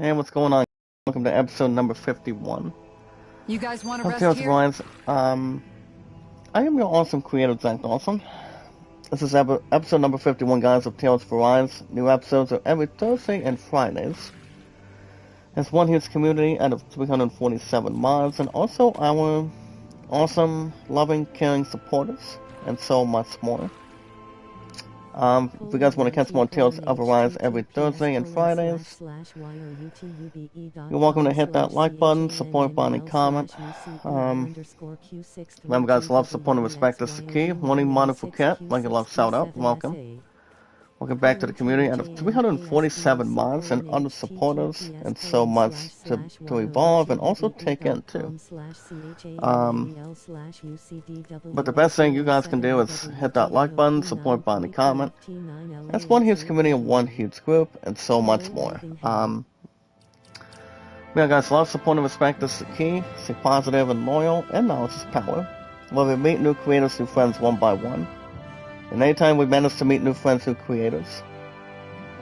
Hey, what's going on? Welcome to episode number 51 You guys want to of rest Tales of here? Rise. I am your awesome creator, Zach Dawson. This is episode number 51, guys, of Tales of Rise. New episodes are every Thursday and Fridays. There's one huge community out of 347 mods, and also our awesome, loving, caring supporters, and so much more. If you guys want to catch more Tales of Arise every Thursday and Fridays, you're welcome to hit that like button, support button, and comment. Remember, guys, love, support, and respect is the key. Morning, wonderful cat, like a love shout out, welcome. Welcome back to the community out of 347 mods and other supporters, and so much to evolve and also take in too. But the best thing you guys can do is hit that like button, support button, and comment. That's one huge community of one huge group, and so much more. Yeah, guys, love, support, and respect is the key. Stay positive and loyal, and knowledge is power. Where we meet new creators, new friends one by one. And anytime we manage to meet new friends, new creators.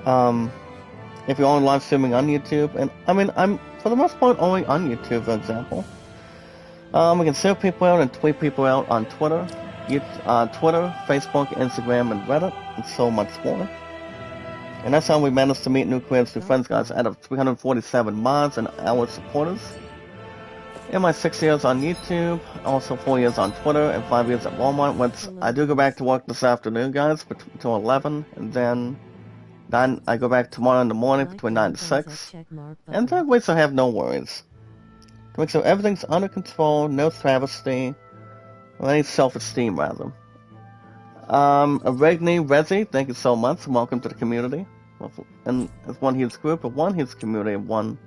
If you're only live streaming on YouTube, and I mean, I'm for the most part only on YouTube, for example. We can save people out and tweet people out on Twitter, Twitter, Facebook, Instagram, and Reddit, and so much more. And that's how we managed to meet new creators, new friends, guys, out of 347 mods and our supporters. In my 6 years on YouTube, also 4 years on Twitter, and 5 years at Walmart, once I do go back to work this afternoon, guys, until 11, and then I go back tomorrow in the morning between 9 to 6, and that way so I have no worries. To make sure everything's under control, no travesty, or any self-esteem, rather. Regni Rezi, thank you so much, and welcome to the community. And it's one huge group, of one huge community, of one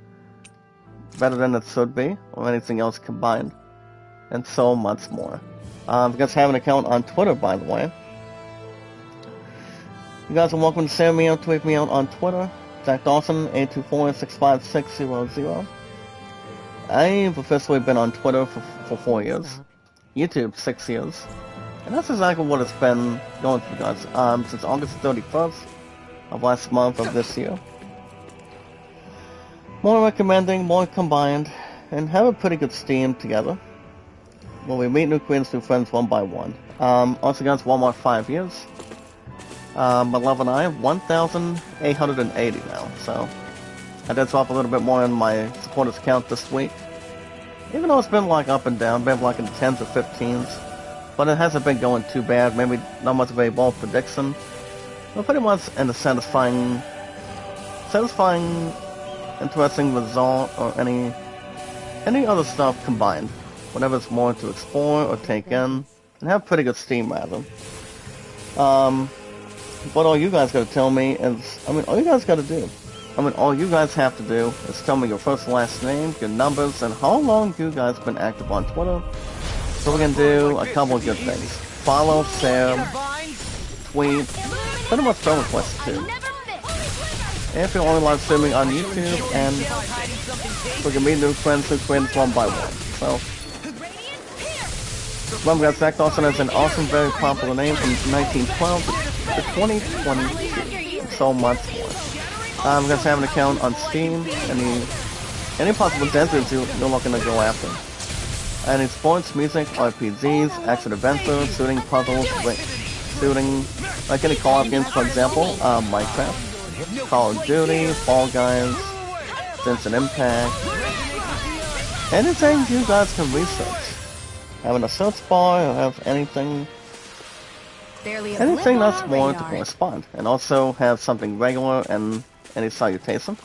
better than it should be, or anything else combined, and so much more. You guys have an account on Twitter, by the way. You guys are welcome to send me out, tweet me out on Twitter. Zach Dawson, 824-65600. I've officially been on Twitter for 4 years. YouTube, 6 years. And that's exactly what it's been going through, guys, since August 31st of last month of this year. More recommending, more combined, and have a pretty good Steam together. Where we meet new creators, new friends one by one. Also, guys, Walmart 5 years. My love and I have 1,880 now, so I did drop a little bit more in my supporters count this week. Even though it's been like up and down, been like in the 10s or 15s, but it hasn't been going too bad, maybe not much of a bold prediction, but pretty much in a satisfying, interesting result, or any other stuff combined. Whatever's more to explore or take in, and have pretty good Steam, rather. But all you guys gotta tell me is, all you guys gotta do, all you guys have to do is tell me your first and last name, your numbers, and how long you guys been active on Twitter, so we can do a couple of good things. Follow, share, tweet, pretty much friend requests too. And if you're only live streaming on YouTube, and we can meet new friends who creators one by one. So, remember, guys, Zach Dawson is an awesome, very popular name from 1912 to 2022. So much more. You guys have an account on Steam. Any possible deserts you're looking to go after. Any sports, music, RPGs, action adventure, shooting puzzles, shooting, like any Call of games, for example, Minecraft, Call of Duty, Fall Guys, Genshin Impact, anything you guys can research. Having a search bar, or have anything that's more to correspond, and also have something regular and any salutation.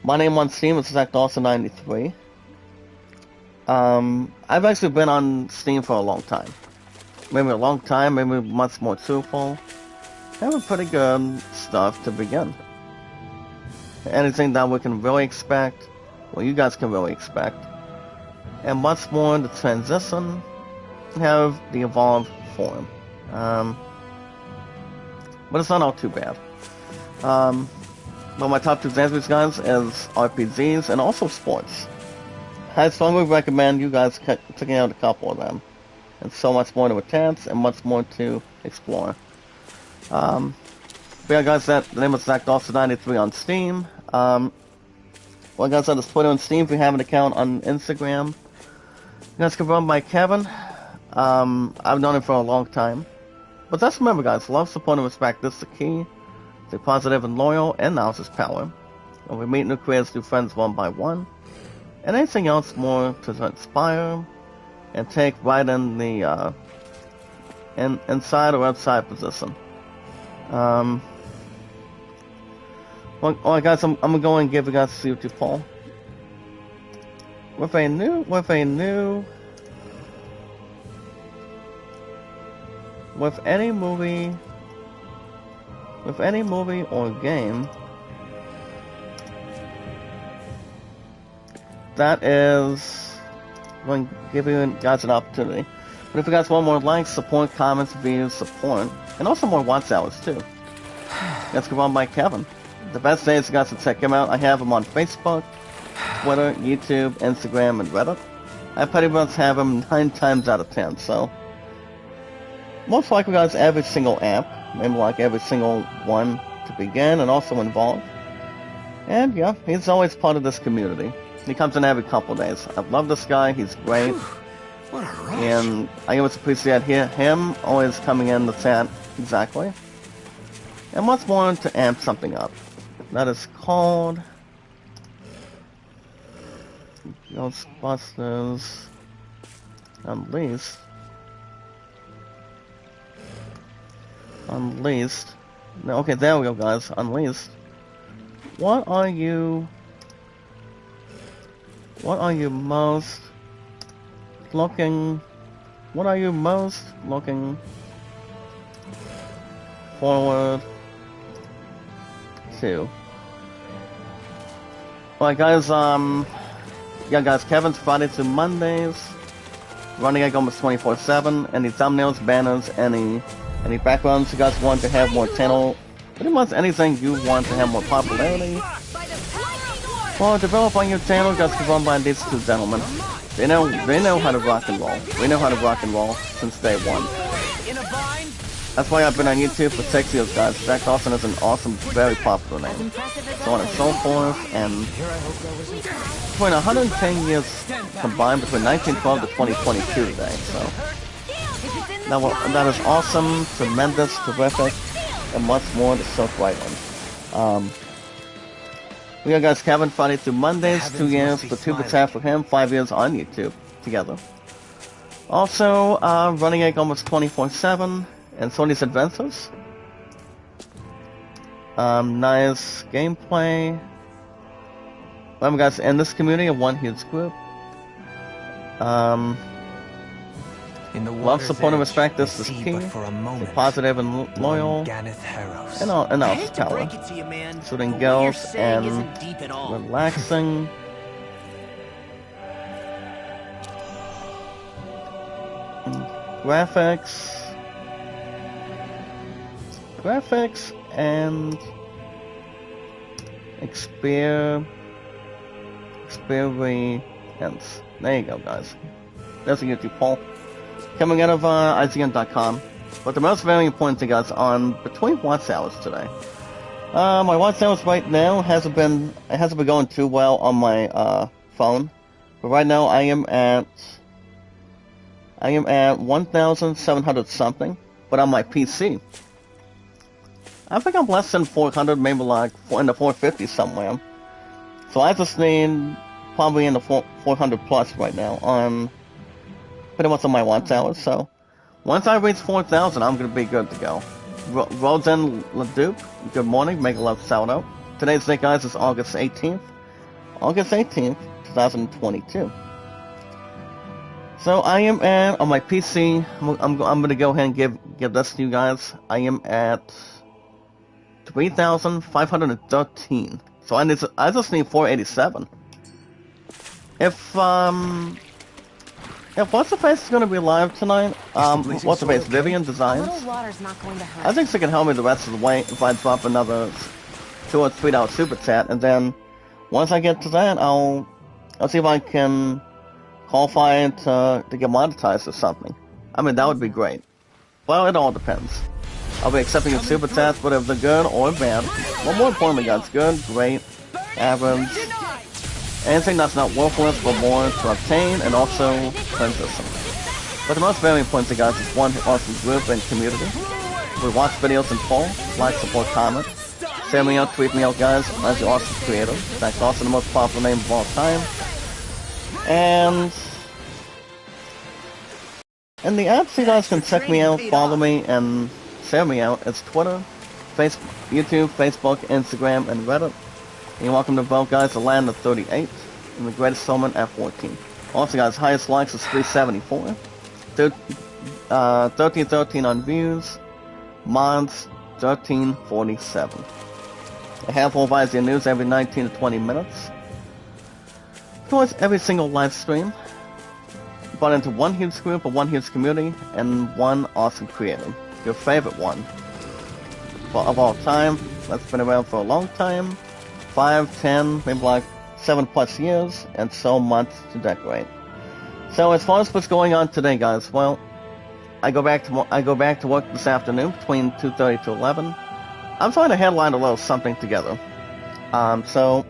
My name on Steam is Zach Dawson 93. I've actually been on Steam for a long time. Maybe a long time, maybe much more truthful. I have a pretty good stuff to begin. Anything that we can really expect, well, you guys can really expect. And much more in the transition, have the evolved form. But it's not all too bad. Well, my top 2 genres, guys, is RPGs and also sports. I strongly recommend you guys checking out a couple of them. And so much more to attach and much more to explore. But yeah, guys, the name is Zach Dawson 93 on Steam. like I said, it's Twitter and Steam. If you have an account on Instagram, you guys can run by Kevin. I've known him for a long time. But just remember, guys, love, support, and respect. This is the key. Stay positive and loyal, and now's his power. And we meet new creators, new friends one by one. And anything else more to inspire and take right in the inside or outside position. Well, guys, I'm gonna go and give you guys a YouTube poll. With any movie or game that is going to give you guys an opportunity. But if you guys want more likes, support, comments, views, support, and also more watch hours too, that's run by Kevin. The best days you guys to check him out. I have him on Facebook, Twitter, YouTube, Instagram, and Reddit. I pretty much have him 9 times out of 10, so most likely guys every single app, maybe like every single one to begin and also involved. And yeah, he's always part of this community. He comes in every couple days. I love this guy, he's great. What a rush. And I always appreciate him always coming in the chat, exactly. And much more to amp something up. That is called Ghostbusters Unleashed. No, okay, there we go, guys. Unleashed. What are you most looking forward to? Alright, guys, yeah, guys, Kevin's Friday to Mondays, running like almost 24/7. Any thumbnails, banners, any backgrounds you guys want to have more channel, pretty much anything you want to have more popularity. Well, develop on your channel, guys, can run by these two gentlemen. They know how to rock and roll. We know how to rock and roll since day one. That's why I've been on YouTube for 6 years, guys. Jack Dawson is an awesome, very popular name. So on and so forth, and between 110 years combined between 1912 to 2022 today, so that is awesome, tremendous, terrific, and much more to soak right in. We got guys Kevin Friday through Mondays, 2 years, the Tuber chat for him, 5 years on YouTube together. Also, running egg almost 24/7. And Sony's Adventures. Nice gameplay. Remember guys, in this community of one huge group. Love, support, and respect, this is key. Stay positive and loyal. And all power. Shooting girls and relaxing. Graphics and experience. There you go, guys. That's a YouTube poll coming out of IGN.com. But the most very important thing, guys, on between watch hours today. My watch hours right now hasn't been going too well on my phone, but right now I am at 1,700 something. But on my PC, I think I'm less than 400, maybe like in the 450 somewhere. So I just need probably in the 400 plus right now on pretty much on my watch hours. So once I reach 4,000, I'm gonna be good to go. Rosen LeDuc, good morning. Make a love shout out. Today's date, guys, is August 18th. August 18th, 2022. So I am at on my PC. I'm gonna go ahead and give this to you guys. I am at 3,513. So I just need 487. If what's the face is gonna be live tonight? What's the face? Vivian Designs. I think she can help me the rest of the way if I drop another $2 or $3 super chat, and then once I get to that, I'll see if I can qualify to get monetized or something. I mean, that would be great. Well, it all depends. I'll be accepting a super chat, whether they're good or bad. Well, more importantly, guys, good, great, average, Anything that's not worthless but more to obtain and also transition. But the most very important thing, guys, is one awesome group and community. We watch videos in full, like, support, comment. Share me out, tweet me out, guys, as your awesome creator. That's also the most popular name of all time. And the apps you guys can check me out, follow me, and share me out. It's Twitter, Facebook, YouTube, Facebook, Instagram, and Reddit. And you're welcome to vote, guys, the land of 38, and the greatest summon at 14. Also, guys, highest likes is 374. 1313 on views. Mods, 1347. I have full Visor news every 19 to 20 minutes. Of course, every single live stream. Brought into one huge group, or one huge community, and one awesome creator. Your favorite one. Of all time, that's been around for a long time. 5, 10, maybe like 7+ years, and so much to decorate. So as far as what's going on today, guys, well, I go back to work this afternoon between 2:30 to 11. I'm trying to headline a little something together. So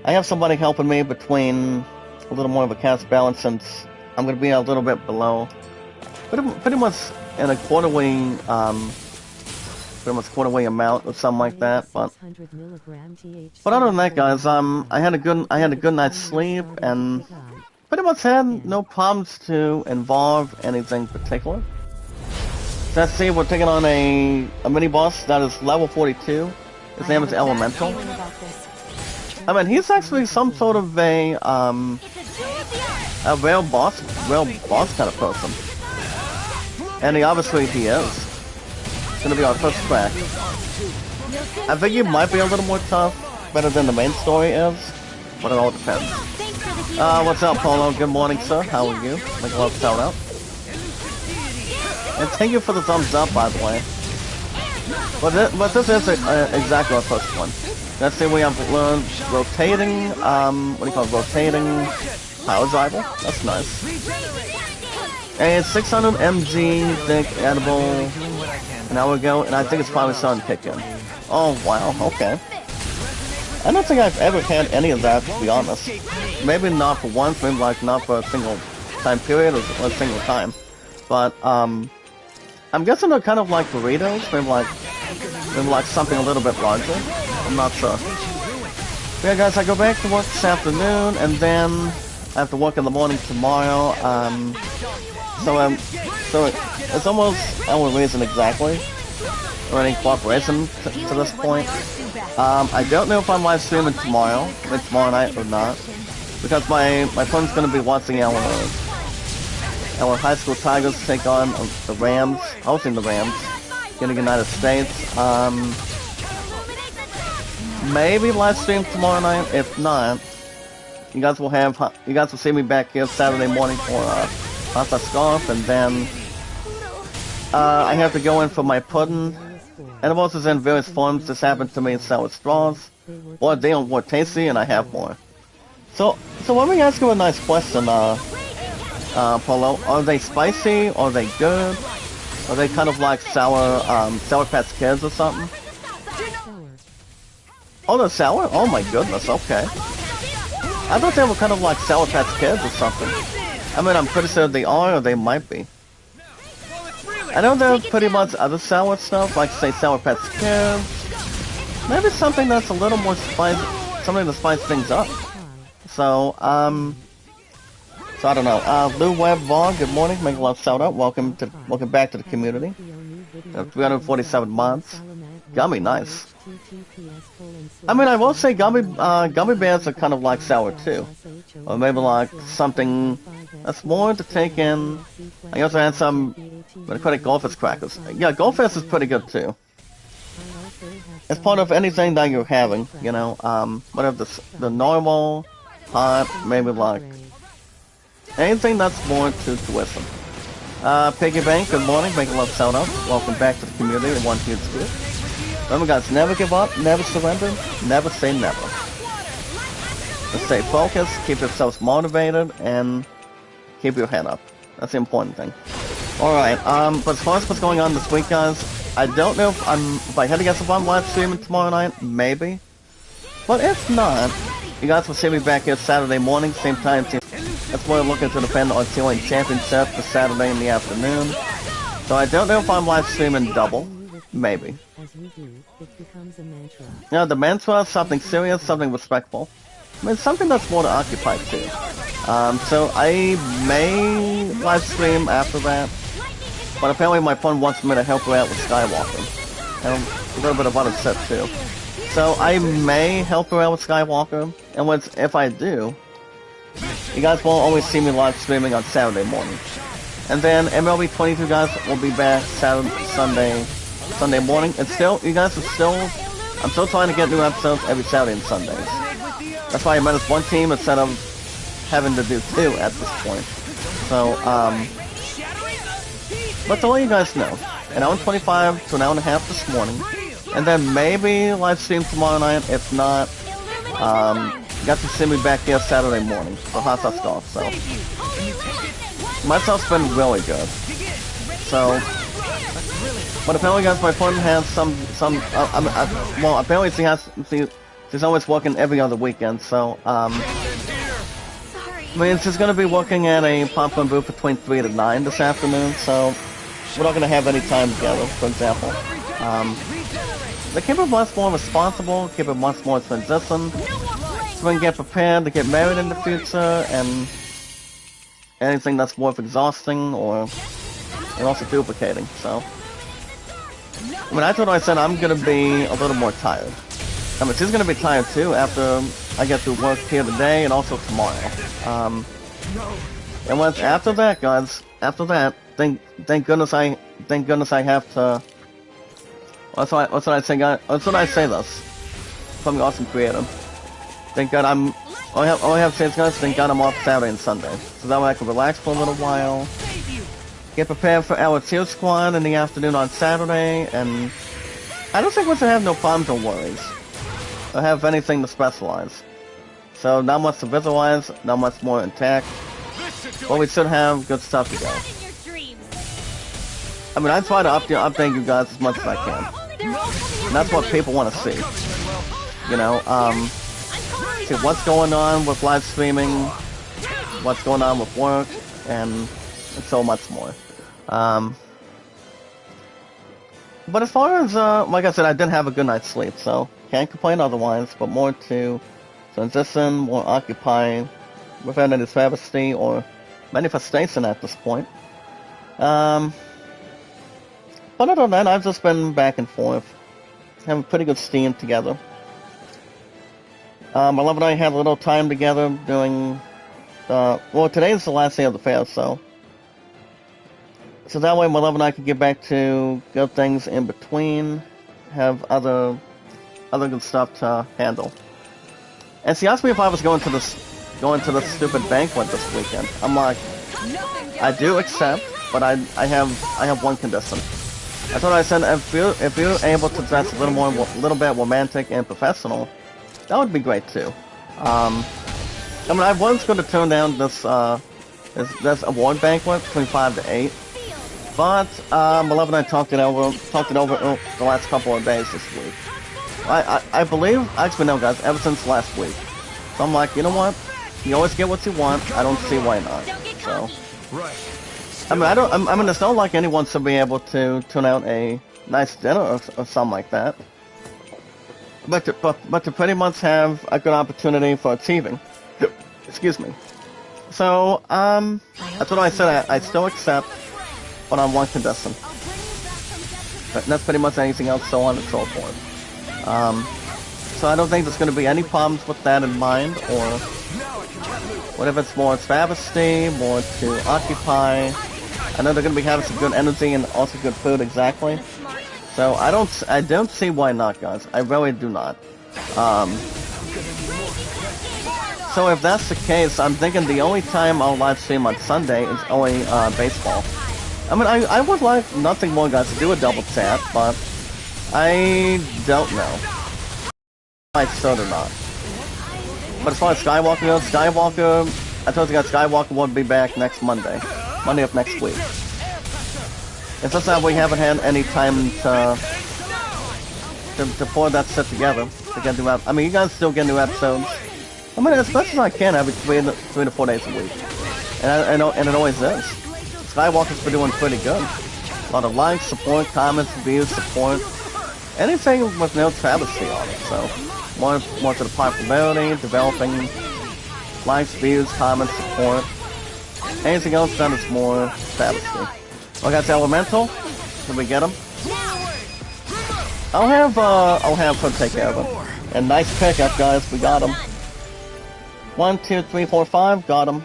I have somebody helping me between a little more of a cash balance, since I'm going to be a little bit below, pretty much in a quarterly, quarterly amount or something like that. But other than that, guys, I had a good night's sleep and pretty much had no problems to involve anything particular. So let's see, we're taking on a mini boss that is level 42. His name is Elemental. I mean, he's actually some sort of a real boss kind of person. And he obviously is. It's gonna be our first crack. I think he might be a little more tough, better than the main story is, but it all depends. What's up, Polo? Good morning, sir. How are you? Make a love shout out. And thank you for the thumbs up, by the way. But this is exactly our first one. Let's see, we have learned rotating, rotating power driver. That's nice. And 600 mg thick edible an hour ago, and I think it's finally starting to kick in. Oh, wow, okay. I don't think I've ever had any of that, to be honest. Maybe not for once, maybe like not for a single time period or a single time. But, I'm guessing they're kind of like burritos, maybe like something a little bit larger. I'm not sure. But yeah, guys, I go back to work this afternoon, and then I have to work in the morning tomorrow. So it's almost our reason exactly, or any cooperation to this point. I don't know if I'm live streaming tomorrow night or not, because my friend's gonna be watching our high school Tigers take on the Rams, hosting the Rams in the United States. Maybe live stream tomorrow night. If not, you guys will see me back here Saturday morning for Pasta Scarf, and then I have to go in for my pudding. Edibles is in various forms. This happened to me in sour straws, or they are more tasty, and I have more. So let me ask you a nice question, Polo. Are they spicy? Are they good? Are they kind of like Sour Patch Kids or something? Oh, they're sour? Oh my goodness, okay. I thought they were kind of like Sour Patch Kids or something. I mean, I'm pretty sure they are, or they might be. I know there are pretty much other sour stuff, like say Sour Patch Kids. Maybe something that's a little more spicy, something to spice things up. So I don't know. Lou Webb Vaughn, good morning. Make a love shout out. Welcome back to the community. 347 months. Gummy, nice. I mean, I will say gummy bears are kind of like sour too, or maybe like something that's more to take in. I also had some credit Goldfish crackers. Yeah, Goldfish is pretty good too. It's part of anything that you're having, you know. Whatever the normal, hot, maybe like anything that's more to wisdom. Piggy Bank, good morning. Make a love shout out. Welcome back to the community in one huge group. Remember, guys, never give up, never surrender, never say never. Just stay focused, keep yourselves motivated, and keep your head up. That's the important thing. Alright, but as far as what's going on this week, guys, I don't know if I had to guess if I'm live streaming tomorrow night, maybe. But if not, you guys will see me back here Saturday morning, same time. That's why I'm looking to defend our T-Lane Championship for Saturday in the afternoon. So I don't know if I'm live streaming double. Maybe. Yeah, the mantra, something serious, something respectful. I mean, something that's more to occupy too. So I may live stream after that. But apparently my friend wants me to help her out with Skywalker. And a little bit of other stuff too. So I may help her out with Skywalker. And if I do, you guys will always see me live streaming on Saturday morning. And then MLB 22 guys will be back Sunday morning. And still, you guys I'm still trying to get new episodes every Saturday and Sundays. That's why I made us one team instead of having to do two at this point. So, but to let you guys know, an hour and 25 to an hour and a half this morning, and then maybe live stream tomorrow night. If not, you got to see me back here Saturday morning for Hot Sauce Golf. So, myself's been really good. So, but apparently, guys, my friend has well, apparently she's always working every other weekend. So, I mean, she's going to be working at a popcorn booth between 3 to 9 this afternoon, so we're not going to have any time together, for example. They keep it much more responsible, keep it much more transition, so we can get prepared to get married in the future, and anything that's worth exhausting or and also duplicating, so. I mean, I told her, I said I'm going to be a little more tired. I mean, she's going to be tired too after I get to work here today and also tomorrow. And once after that, guys, thank goodness I have to. What's what I say, guys? What's what I say this? Something awesome creative. Thank God all I have to say is, guys, thank God I'm off Saturday and Sunday, so that way I can relax for a little while, get prepared for our tier squad in the afternoon on Saturday, and I don't think we should have no problems or worries, or have anything to specialize. So not much to visualize, not much more intact, but we should have good stuff to go. I mean, I try to update you guys as much as I can. And that's what people want to see. You know, see what's going on with live streaming, what's going on with work, and so much more. But as far as, like I said, I didn't have a good night's sleep, so can't complain otherwise, but more to transition, more occupy, without any travesty or manifestation at this point. But other than that, I've just been back and forth, having pretty good steam together. My love and I had a little time together doing, well, today is the last day of the fair, so that way my love and I can get back to good things in between, have other good stuff to handle. And she asked me if I was going to this stupid banquet this weekend. I'm like, I do accept, but I have one condition. That's what I said. If you're able to dress a little bit romantic and professional, that would be great too. I mean, I was going to turn down this award banquet between 5 to 8, but my love and I talked it over the last couple of days this week. I believe, actually no guys, ever since last week. So I'm like, you know what? You always get what you want. I don't see why not. So, I mean, I mean, it's not like anyone should be able to turn out a nice dinner or something like that. But to pretty much have a good opportunity for achieving. Excuse me. So, that's what I said. I still accept, but on one condition. But that's pretty much anything else, so on and so forth. So I don't think there's going to be any problems with that in mind, or whatever. It's more travesty, more to occupy. I know they're going to be having some good energy and also good food, exactly. So I don't see why not, guys. I really do not. So if that's the case, I'm thinking the only time I'll live stream on Sunday is only baseball. I mean, I would like nothing more, guys, to do a double chat, but I don't know. I should or not. But as far as Skywalker goes, I told you guys Skywalker won't be back next Monday of next week. It's just that we haven't had any time to pour that set together. to get new I mean, you guys still get new episodes. I mean, as much as I can every 3 to 4 days a week. And it always is. Skywalker's been doing pretty good. A lot of likes, support, comments, views, support. Anything with no travesty on it, so more to the popularity, developing likes, views, comments, support. Anything else done is more travesty. Okay, that's Elemental. Can we get him? I'll have her take care of him. And nice pickup, guys. We got him. 1, 2, 3, 4, 5. Got him.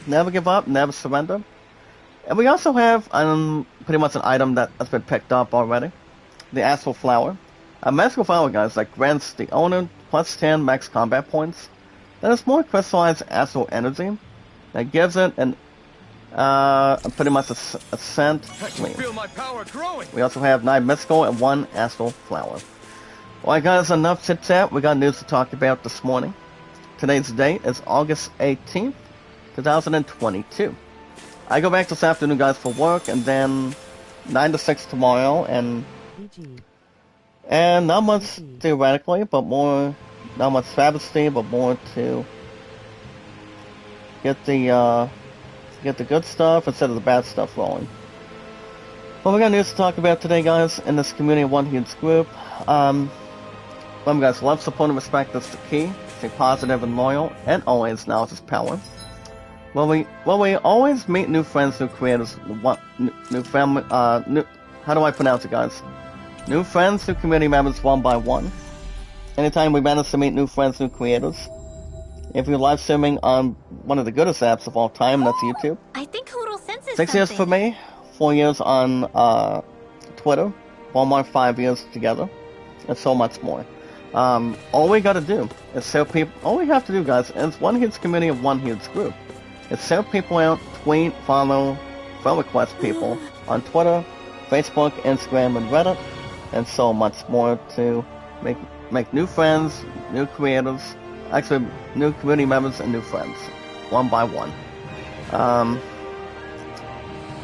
Never give up. Never surrender. And we also have pretty much an item that has been picked up already. The Astral Flower. A Astral Flower, guys, that grants the owner plus 10 max combat points. That is more crystallized astral energy. That gives it an pretty much a scent. I can feel my power growing. We also have 9 mystical and 1 astral flower. Alright guys, enough chit chat. We got news to talk about this morning. Today's date is August 18th, 2022. I go back this afternoon, guys, for work, and then 9 to 6 tomorrow, and not much theoretically, but more, not much travesty, but more to get the good stuff instead of the bad stuff rolling. Well, we got news to talk about today, guys, in this community of one huge group. Remember, guys, love, support, and respect is the key. Stay positive and loyal, and always knowledge is power. Well, we always meet new friends, new creators, new family, how do I pronounce it, guys? New friends, new community members, one by one. Anytime we manage to meet new friends, new creators. If you're live streaming on one of the goodest apps of all time, that's YouTube. I think Hoodle senses 6 years for me, 4 years on Twitter, Walmart 5 years together, and so much more. All we gotta do is serve people. All we have to do, guys, is one huge community of one huge group. It's serve people out, tweet, follow, friend request people on Twitter, Facebook, Instagram, and Reddit, and so much more to make new friends, new creators, actually new community members and new friends, one by one.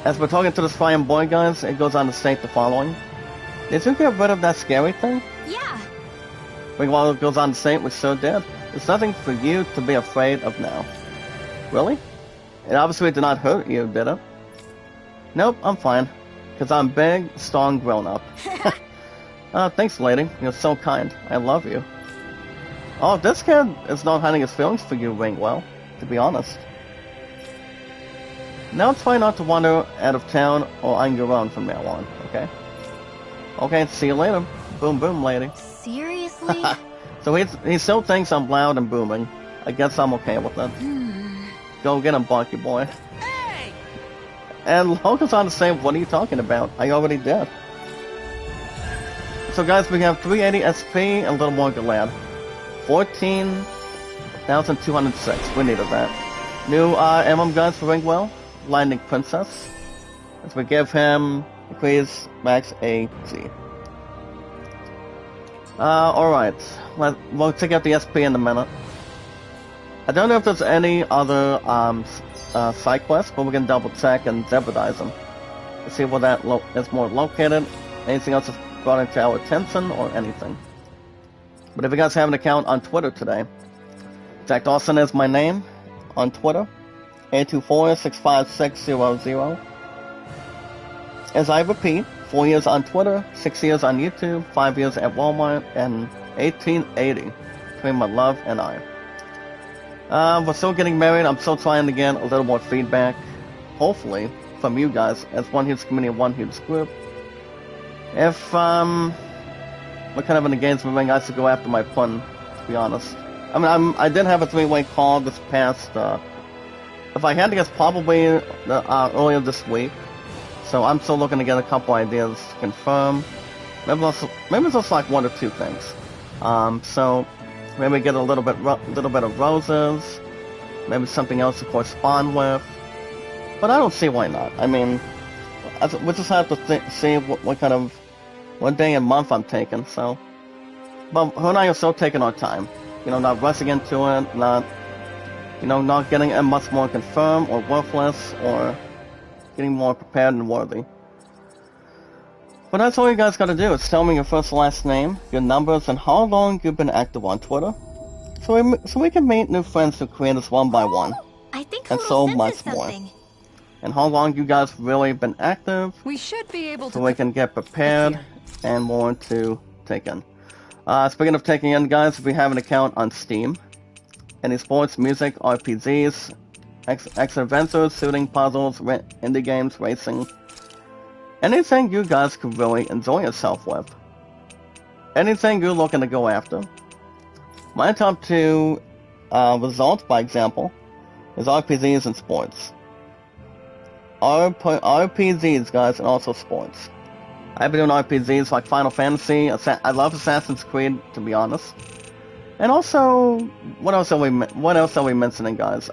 As we're talking to this flying boy, guys, it goes on to state the following. Did you get rid of that scary thing? Yeah. While it goes on to state, we sure did. There's nothing for you to be afraid of now. Really? It obviously did not hurt you, did it? Nope, I'm fine. Because I'm big, strong, grown-up. Thanks, lady. You're so kind. I love you. Oh, this kid is not hiding his feelings for you, Ringwell, to be honest. Now try not to wander out of town or on your own from now on, okay? Okay, see you later. Boom, boom, lady. Seriously? So he still thinks I'm loud and booming. I guess I'm okay with it. Go get him, Bonky boy. Hey! And Logan's on to say, what are you talking about? I already did. So guys, we have 380 SP and a little more Galad. 14,206. We needed that. New MM guns for Ringwell. Lightning Princess. As we give him increase max AG. Alright. We'll take out the SP in a minute. I don't know if there's any other side quests, but we're gonna double check and jeopardize them. To see where that is more located. Anything else that's brought into our attention or anything. But if you guys have an account on Twitter today, Jack Dawson is my name on Twitter. 824-65600. As I repeat, 4 years on Twitter, 6 years on YouTube, 5 years at Walmart, and 1880 between my love and I. We're still getting married. I'm still trying to get a little more feedback, hopefully, from you guys as one huge community, one huge group. If, what kind of an engagement ring I should go after my pun, to be honest. I mean, I did have a 3-way call this past, if I had to guess, probably earlier this week. So I'm still looking to get a couple ideas to confirm. Maybe it's just like 1 or 2 things. So maybe get a little bit of roses. Maybe something else to correspond with. But I don't see why not. I mean, we just have to see what day and month I'm taking. So, but her and I are still taking our time. You know, not rushing into it, not getting it much more confirmed or worthless or getting more prepared and worthy. But that's all you guys gotta do is tell me your first and last name, your numbers, and how long you've been active on Twitter. So we can meet new friends to create us one by one. I think And Hoodle so senses much more. something. And how long you guys really been active, We should be able so to. we can get prepared and more to take in. Speaking of taking in, guys, we have an account on Steam. Any sports, music, RPGs, action adventures, shooting, puzzles, indie games, racing. Anything you guys could really enjoy yourself with. Anything you're looking to go after. My top 2 results, by example, is RPGs and sports. RPGs, guys, and also sports. I've been doing RPGs like Final Fantasy. I love Assassin's Creed, to be honest. And also, what else are we mentioning, guys?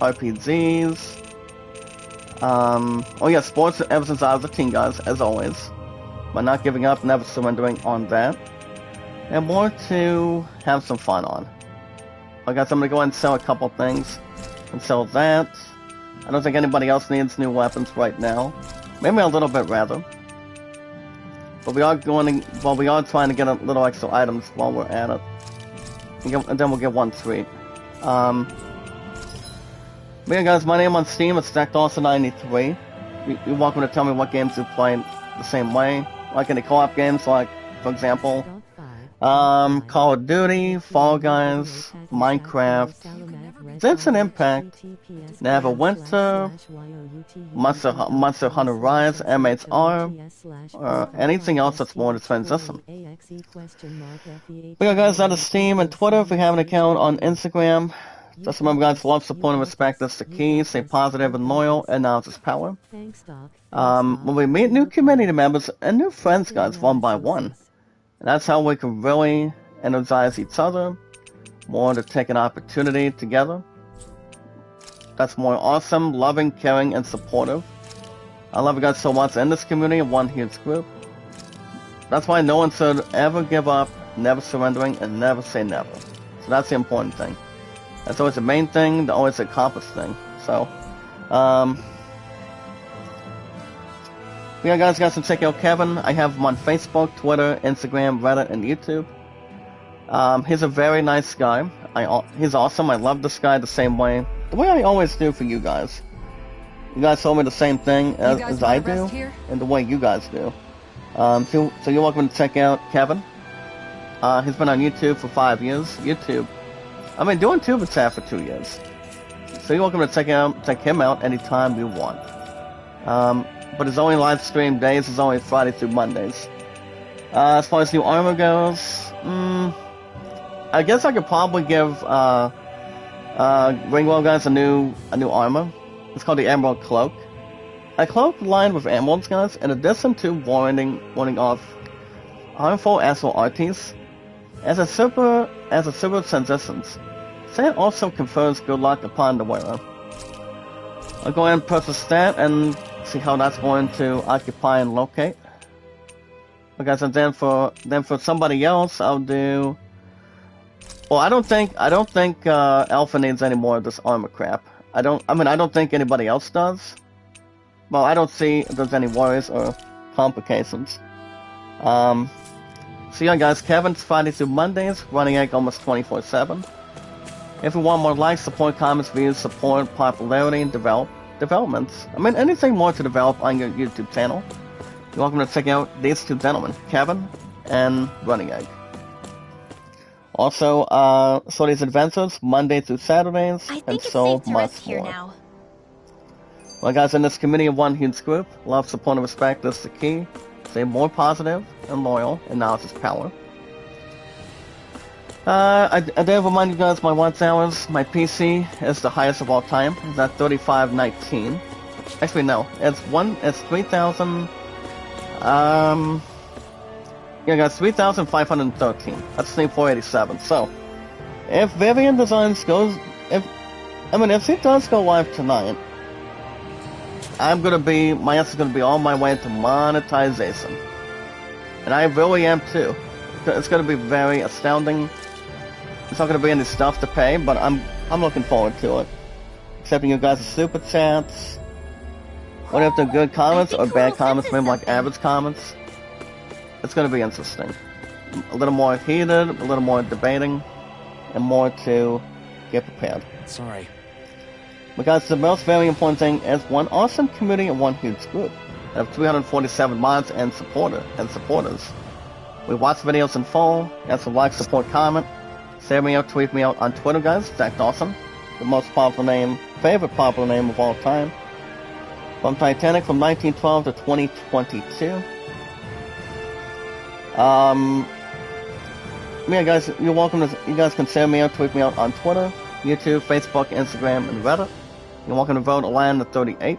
RPGs. Oh yeah, sports ever since I was a teen, guys, as always. But not giving up, never surrendering on that. And more to have some fun on. I guess I'm gonna go ahead and sell a couple things. And sell that. I don't think anybody else needs new weapons right now. Maybe a little bit rather. But we are trying to get a little extra items while we're at it. And then we'll get one treat. But yeah, guys, my name on Steam is StackDawson93. You're welcome to tell me what games you play the same way. Like any co-op games, like, for example, Call of Duty, Fall Guys, Minecraft, Genshin Impact, Neverwinter, Monster Hunter Rise, MHR, or anything else that's more to transition. But yeah, guys, that is Steam and Twitter. If you have an account on Instagram, just remember, guys, love, support, and respect is the key. Stay positive and loyal, and now it's power. When we meet new community members and new friends, guys, one by one. And that's how we can really energize each other, more to take an opportunity together. That's more awesome, loving, caring, and supportive. I love you guys so much in this community, one huge group. That's why no one should ever give up, never surrendering, and never say never. So that's the important thing. That's always the main thing, always the accomplished thing. So, yeah, guys, to check out Kevin. I have him on Facebook, Twitter, Instagram, Reddit, and YouTube. He's a very nice guy. He's awesome. I love this guy the same way. The way I always do for you guys. You guys told me the same thing as I do, and the way you guys do. So you're welcome to check out Kevin. He's been on YouTube for 5 years. I've been doing Tube Chat for 2 years. So you're welcome to check him out anytime you want. But his only live stream days is only Friday through Mondays. As far as new armor goes, I guess I could probably give Ringwell guys a new armor. It's called the Emerald Cloak. A cloak lined with emeralds, guys, in addition to warding off harmful astral arties. As a super transitions, that also confers good luck upon the wearer. I'll go ahead and purchase that and see how that's going to occupy and locate. Okay, so then for somebody else, I'll do. Well, I don't think Alpha needs any more of this armor crap. I don't think anybody else does. Well, I don't see if there's any worries or complications. So yeah, guys, Kevin's Friday through Mondays, running egg almost 24/7. If you want more likes, support, comments, views, support, popularity, and developments, anything more to develop on your YouTube channel, you're welcome to check out these two gentlemen, Kevin and Running Egg. Also, Sorty's Adventures, Monday through Saturdays, I think and it's so safe to much rest here more. now. Well, guys, in this community of one huge group, love, support, and respect is the key. Stay more positive and loyal, and now it's power. I did remind you guys my watch hours. My PC is the highest of all time. It's at 3519. Actually, no, it's 3,000. Yeah, guys, 3,513. That's Sleep 487. So, if Vivian Designs goes, if it does go live tonight, my ass is gonna be on my way to monetization. And I really am too. It's gonna be very astounding. It's not gonna be any stuff to pay, but I'm looking forward to it. Accepting you guys' super chats. Whether if they're good comments I or think bad Hurl comments, senses maybe like something. average comments, it's gonna be interesting. A little more heated, a little more debating, and more to get prepared. Sorry. Because the most very important thing is one awesome community and one huge group of 347 mods and supporters. We watch videos in full, and some like, support, comment, share me out, tweet me out on Twitter, guys. Zach Dawson, the most popular name, favorite popular name of all time. From Titanic from 1912 to 2022. Yeah, guys, you're welcome to. You guys can share me out, tweet me out on Twitter, YouTube, Facebook, Instagram, and Reddit. You're welcome to vote Alan at 38 and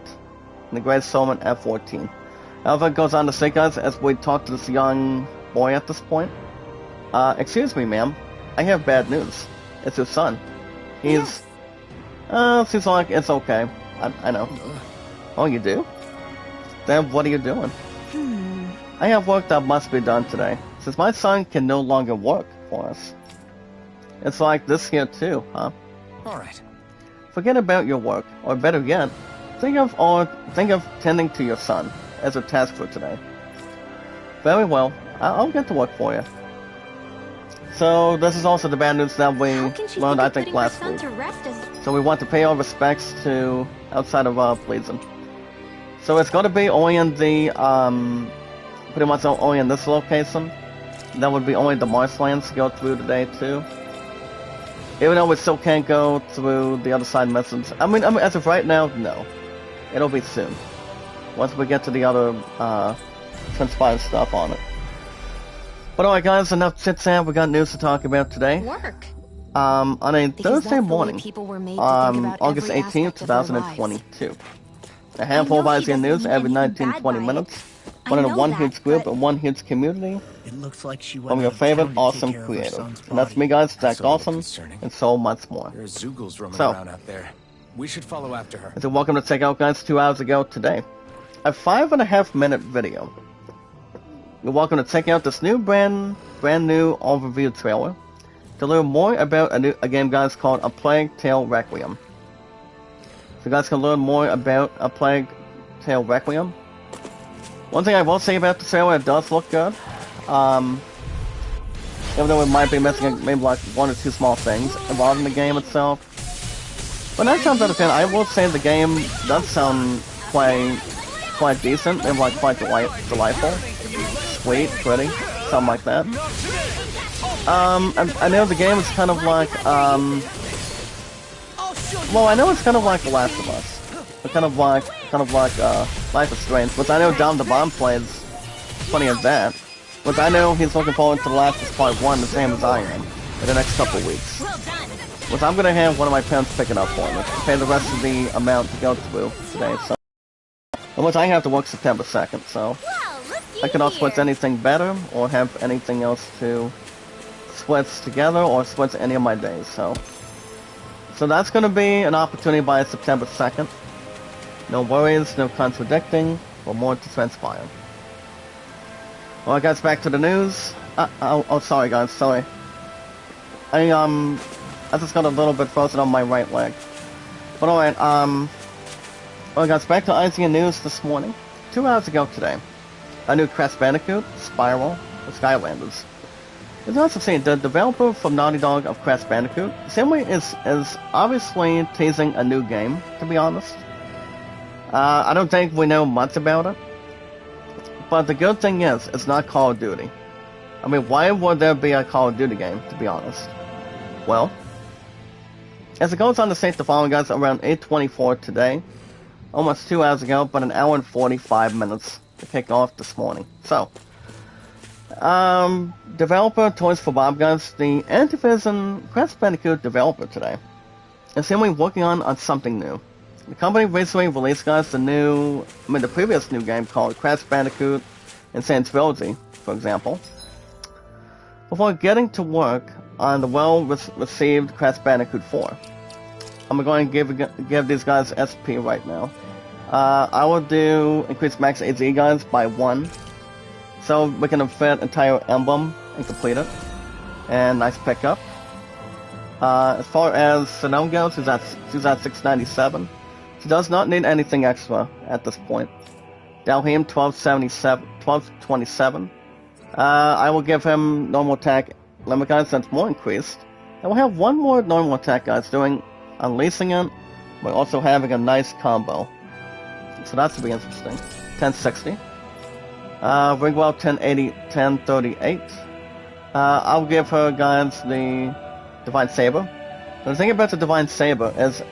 the Great Solomon at 14. However, it goes on to say, guys, as we talk to this young boy at this point, excuse me, ma'am, I have bad news. It's your son. He's, seems like it's okay. I know. Oh, you do? Then what are you doing? I have work that must be done today, since my son can no longer work for us. It's like this here too, huh? Alright. Forget about your work, or better yet, think of tending to your son as a task for today. Very well, I'll get to work for you. So this is also the bad news that we How can she learned, I think think, of putting her last son week. to rest as So we want to pay our respects to outside of Pleasen. So it's going to be only in the pretty much only in this location. That would be only the marshlands to go through today too. Even though we still can't go through the other side missions. I mean, as of right now, no. It'll be soon. Once we get to the other transpired stuff on it. But alright guys, enough chit-chat. We got news to talk about today. work. On a Because Thursday that's the way morning, people were made to think about August every 18th, aspect of their lives. 2022. A handful of I know he IGN news doesn't every mean anything 19-20 bad by minutes. I One in a know one that, huge group but- and one huge community. It looks like she went From your out of favorite town to take awesome care of her creator. son's And that's body. me guys, Zach That's a little Dawson, concerning. and so much more. There's Zoogles roaming So- around out there. We should follow after her. And so welcome to check out guys 2 hours ago today. A 5.5 minute video. You're welcome to check out this new brand new overview trailer to learn more about a game guys called A Plague Tale Requiem. So you guys can learn more about A Plague Tale Requiem. One thing I will say about the trailer, it does look good. Even though we might be missing maybe like one or two small things involved in the game itself. But 9 times out of 10, I will say the game does sound quite decent, maybe like quite delightful, sweet, pretty, something like that. I know the game is kind of like, well, I know it's kind of like The Last of Us. But kind of like, Life is Strange, which I know Down the Bomb plays plenty of that. Which I know he's looking forward to The Last of Us Part 1 the same as I am, in the next couple weeks. Well done. Which I'm gonna have one of my parents pick it up for me, pay the rest of the amount to go through today, so. And which I have to work September 2nd, so. Well, look I cannot here. switch anything better, or have anything else to switch together, or switch any of my days, so. So that's gonna be an opportunity by September 2nd. No worries, no contradicting, or more to transpire. Alright guys, back to the news. Oh, sorry guys, sorry. I just got a little bit frozen on my right leg. But alright, well guys, back to IGN News this morning. 2 hours ago today. A new Crash Bandicoot, Spiral, or Skylanders. It's also saying the developer from Naughty Dog of Crash Bandicoot, Samway is obviously teasing a new game, to be honest. I don't think we know much about it. But the good thing is, it's not Call of Duty. I mean, why would there be a Call of Duty game, to be honest? Well, as it goes on to state the following, guys, around 8:24 today, almost 2 hours ago, but an hour and 45 minutes to kick off this morning. So, developer Toys for Bob, guys, the Antivision Crash Bandicoot developer today, is seemingly working on something new. The company recently released, guys, the previous new game called Crash Bandicoot Insane Trilogy, for example, before getting to work on the well-received Crash Bandicoot 4. I'm going to give these guys SP right now. I will do increase max AZ, guys, by 1, so we can fit entire emblem and complete it. And nice pickup. As far as Sinone goes, she's at 697. He does not need anything extra at this point. Dalheim 1227. I will give him normal attack limit, guys, that's more increased. And we'll have one more normal attack, guys, doing Unleashing It, but also having a nice combo. So that's to be interesting. 1060. Ringwell 1038. I'll give her, guys, the Divine Saber. The thing about the Divine Saber is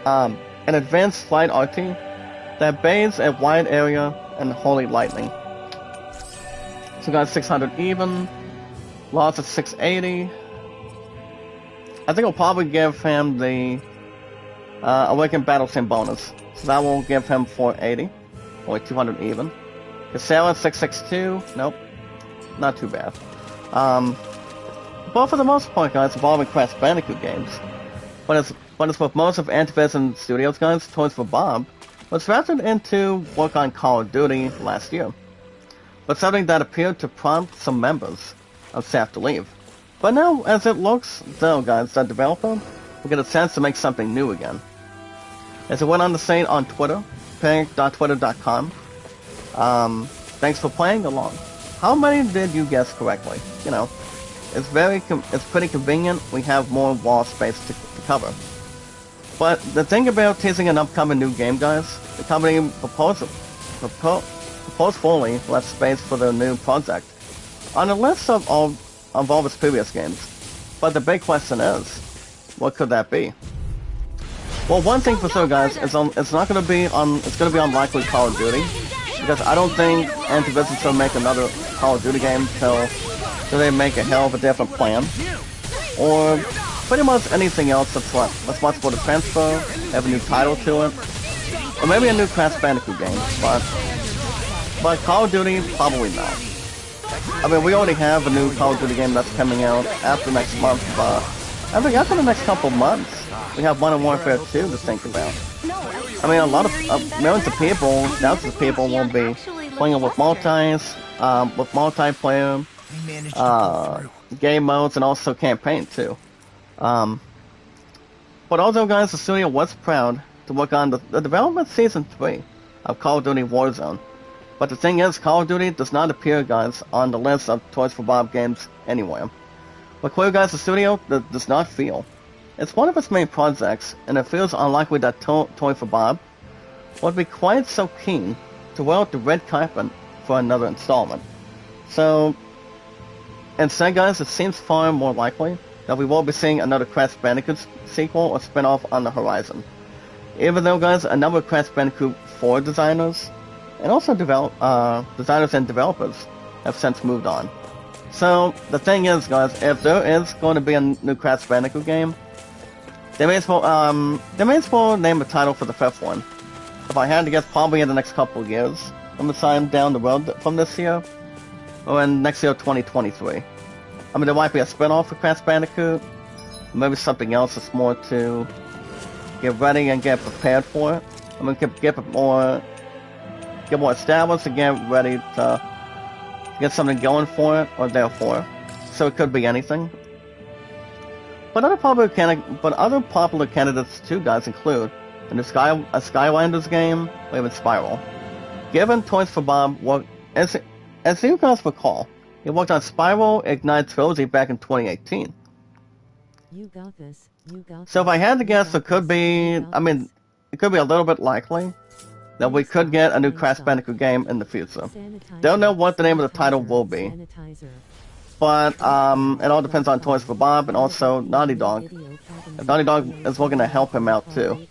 an advanced flight RT that bathes a wide area in Holy Lightning. So guys, 600 even. Loss at 680. I think I'll probably give him the Awakened Battle Sim bonus. So that will give him 480. Only 200 even. Casella 662. Nope. Not too bad. But for the most part, guys, involving Crash Bandicoot games. But it's with most of Activision Studios, guys, Toys for Bob was drafted into work on Call of Duty last year. But something that appeared to prompt some members of staff to leave. But now, as it looks, though, guys, the developer will get a chance to make something new again. As it went on to say on Twitter, panic.twitter.com, thanks for playing along. How many did you guess correctly? You know, it's pretty convenient. We have more wall space to cover. But the thing about teasing an upcoming new game, guys, the company proposed fully left space for the new project on a list of all its previous games. But the big question is, what could that be? Well, one thing for sure, guys, is it's going to be unlikely Call of Duty, because I don't think Activision's going to make another Call of Duty game till they make a hell of a different plan, or pretty much anything else that's possible to transfer, have a new title to it, or maybe a new Crash Bandicoot game, but Call of Duty, probably not. I mean, we already have a new Call of Duty game that's coming out after next month, but I think after the next couple months, we have Modern Warfare 2 to think about. I mean, a lot of millions of people, thousands of people will be playing it with multiplayer, game modes, and also campaign too. But also, guys, the studio was proud to work on the development season 3 of Call of Duty Warzone. But the thing is, Call of Duty does not appear, guys, on the list of Toys for Bob games anywhere. But clearly, guys, the studio does not feel it's one of its main projects, and it feels unlikely that Toy for Bob would be quite so keen to wear out the red carpet for another installment. So, instead, guys, it seems far more likely that we will be seeing another Crash Bandicoot sequel or spin-off on the horizon. Even though, guys, a number of Crash Bandicoot 4 designers and also designers and developers have since moved on. So, the thing is, guys, if there is going to be a new Crash Bandicoot game, they may as well name a title for the fifth one. If I had to guess, probably in the next couple of years, sometime down the road from this year, or in next year, 2023. I mean, there might be a spin-off for Crash Bandicoot, maybe something else that's more to get ready and get prepared for it. I mean, get more established and get ready to get something going for it, or therefore. So it could be anything. But other popular candidates too, guys, include a new Skylanders game, or even Spiral. Given Toys for Bob worked, as you guys recall, he worked on Spiral Ignite Trilogy back in 2018. You got this. So if I had to guess, it could be a little bit likely that we could get a new Crash Bandicoot game in the future. Don't know what the name of the title will be, but it all depends on Toys for Bob and also Naughty Dog. If Naughty Dog is looking to help him out too.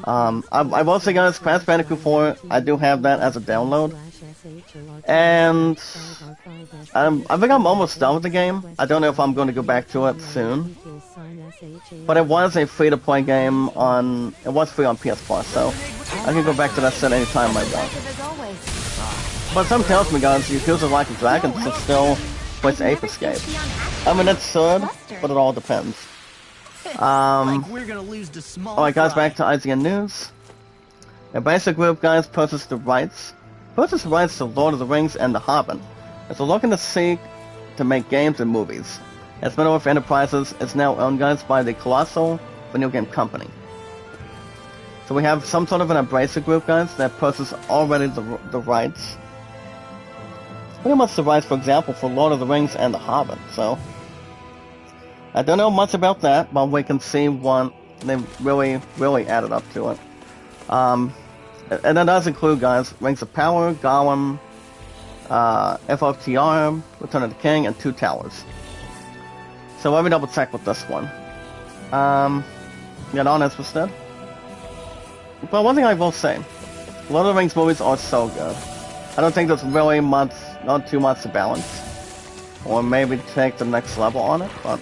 I will say, guys, Crash Bandicoot 4, I do have that as a download, and I think I'm almost done with the game. I don't know if I'm going to go back to it soon, but it was a free-to-play game it was free on PS Plus, so I can go back to that set anytime I want. But some tells me, guys, Yakuza Like a Dragon is still with Ape Escape. I mean, it should, but it all depends. Alright, guys, back to IGN News. A basic group, guys, purchased the rights to Lord of the Rings and The Hobbit, as they're looking to seek to make games and movies. As Middle-earth Enterprises is now owned, guys, by the colossal video game company. So we have some sort of an embracer group, guys, that possesses already the rights. Pretty much the rights, for example, for Lord of the Rings and The Hobbit, so... I don't know much about that, but we can see what they really added up to it. And that does include, guys, Rings of Power, Gollum, FOTR, Return of the King, and Two Towers. So let me double check with this one. Get on instead. But one thing I will say, Lord of the Rings movies are so good. I don't think there's really much, not too much to balance. Or maybe take the next level on it, but...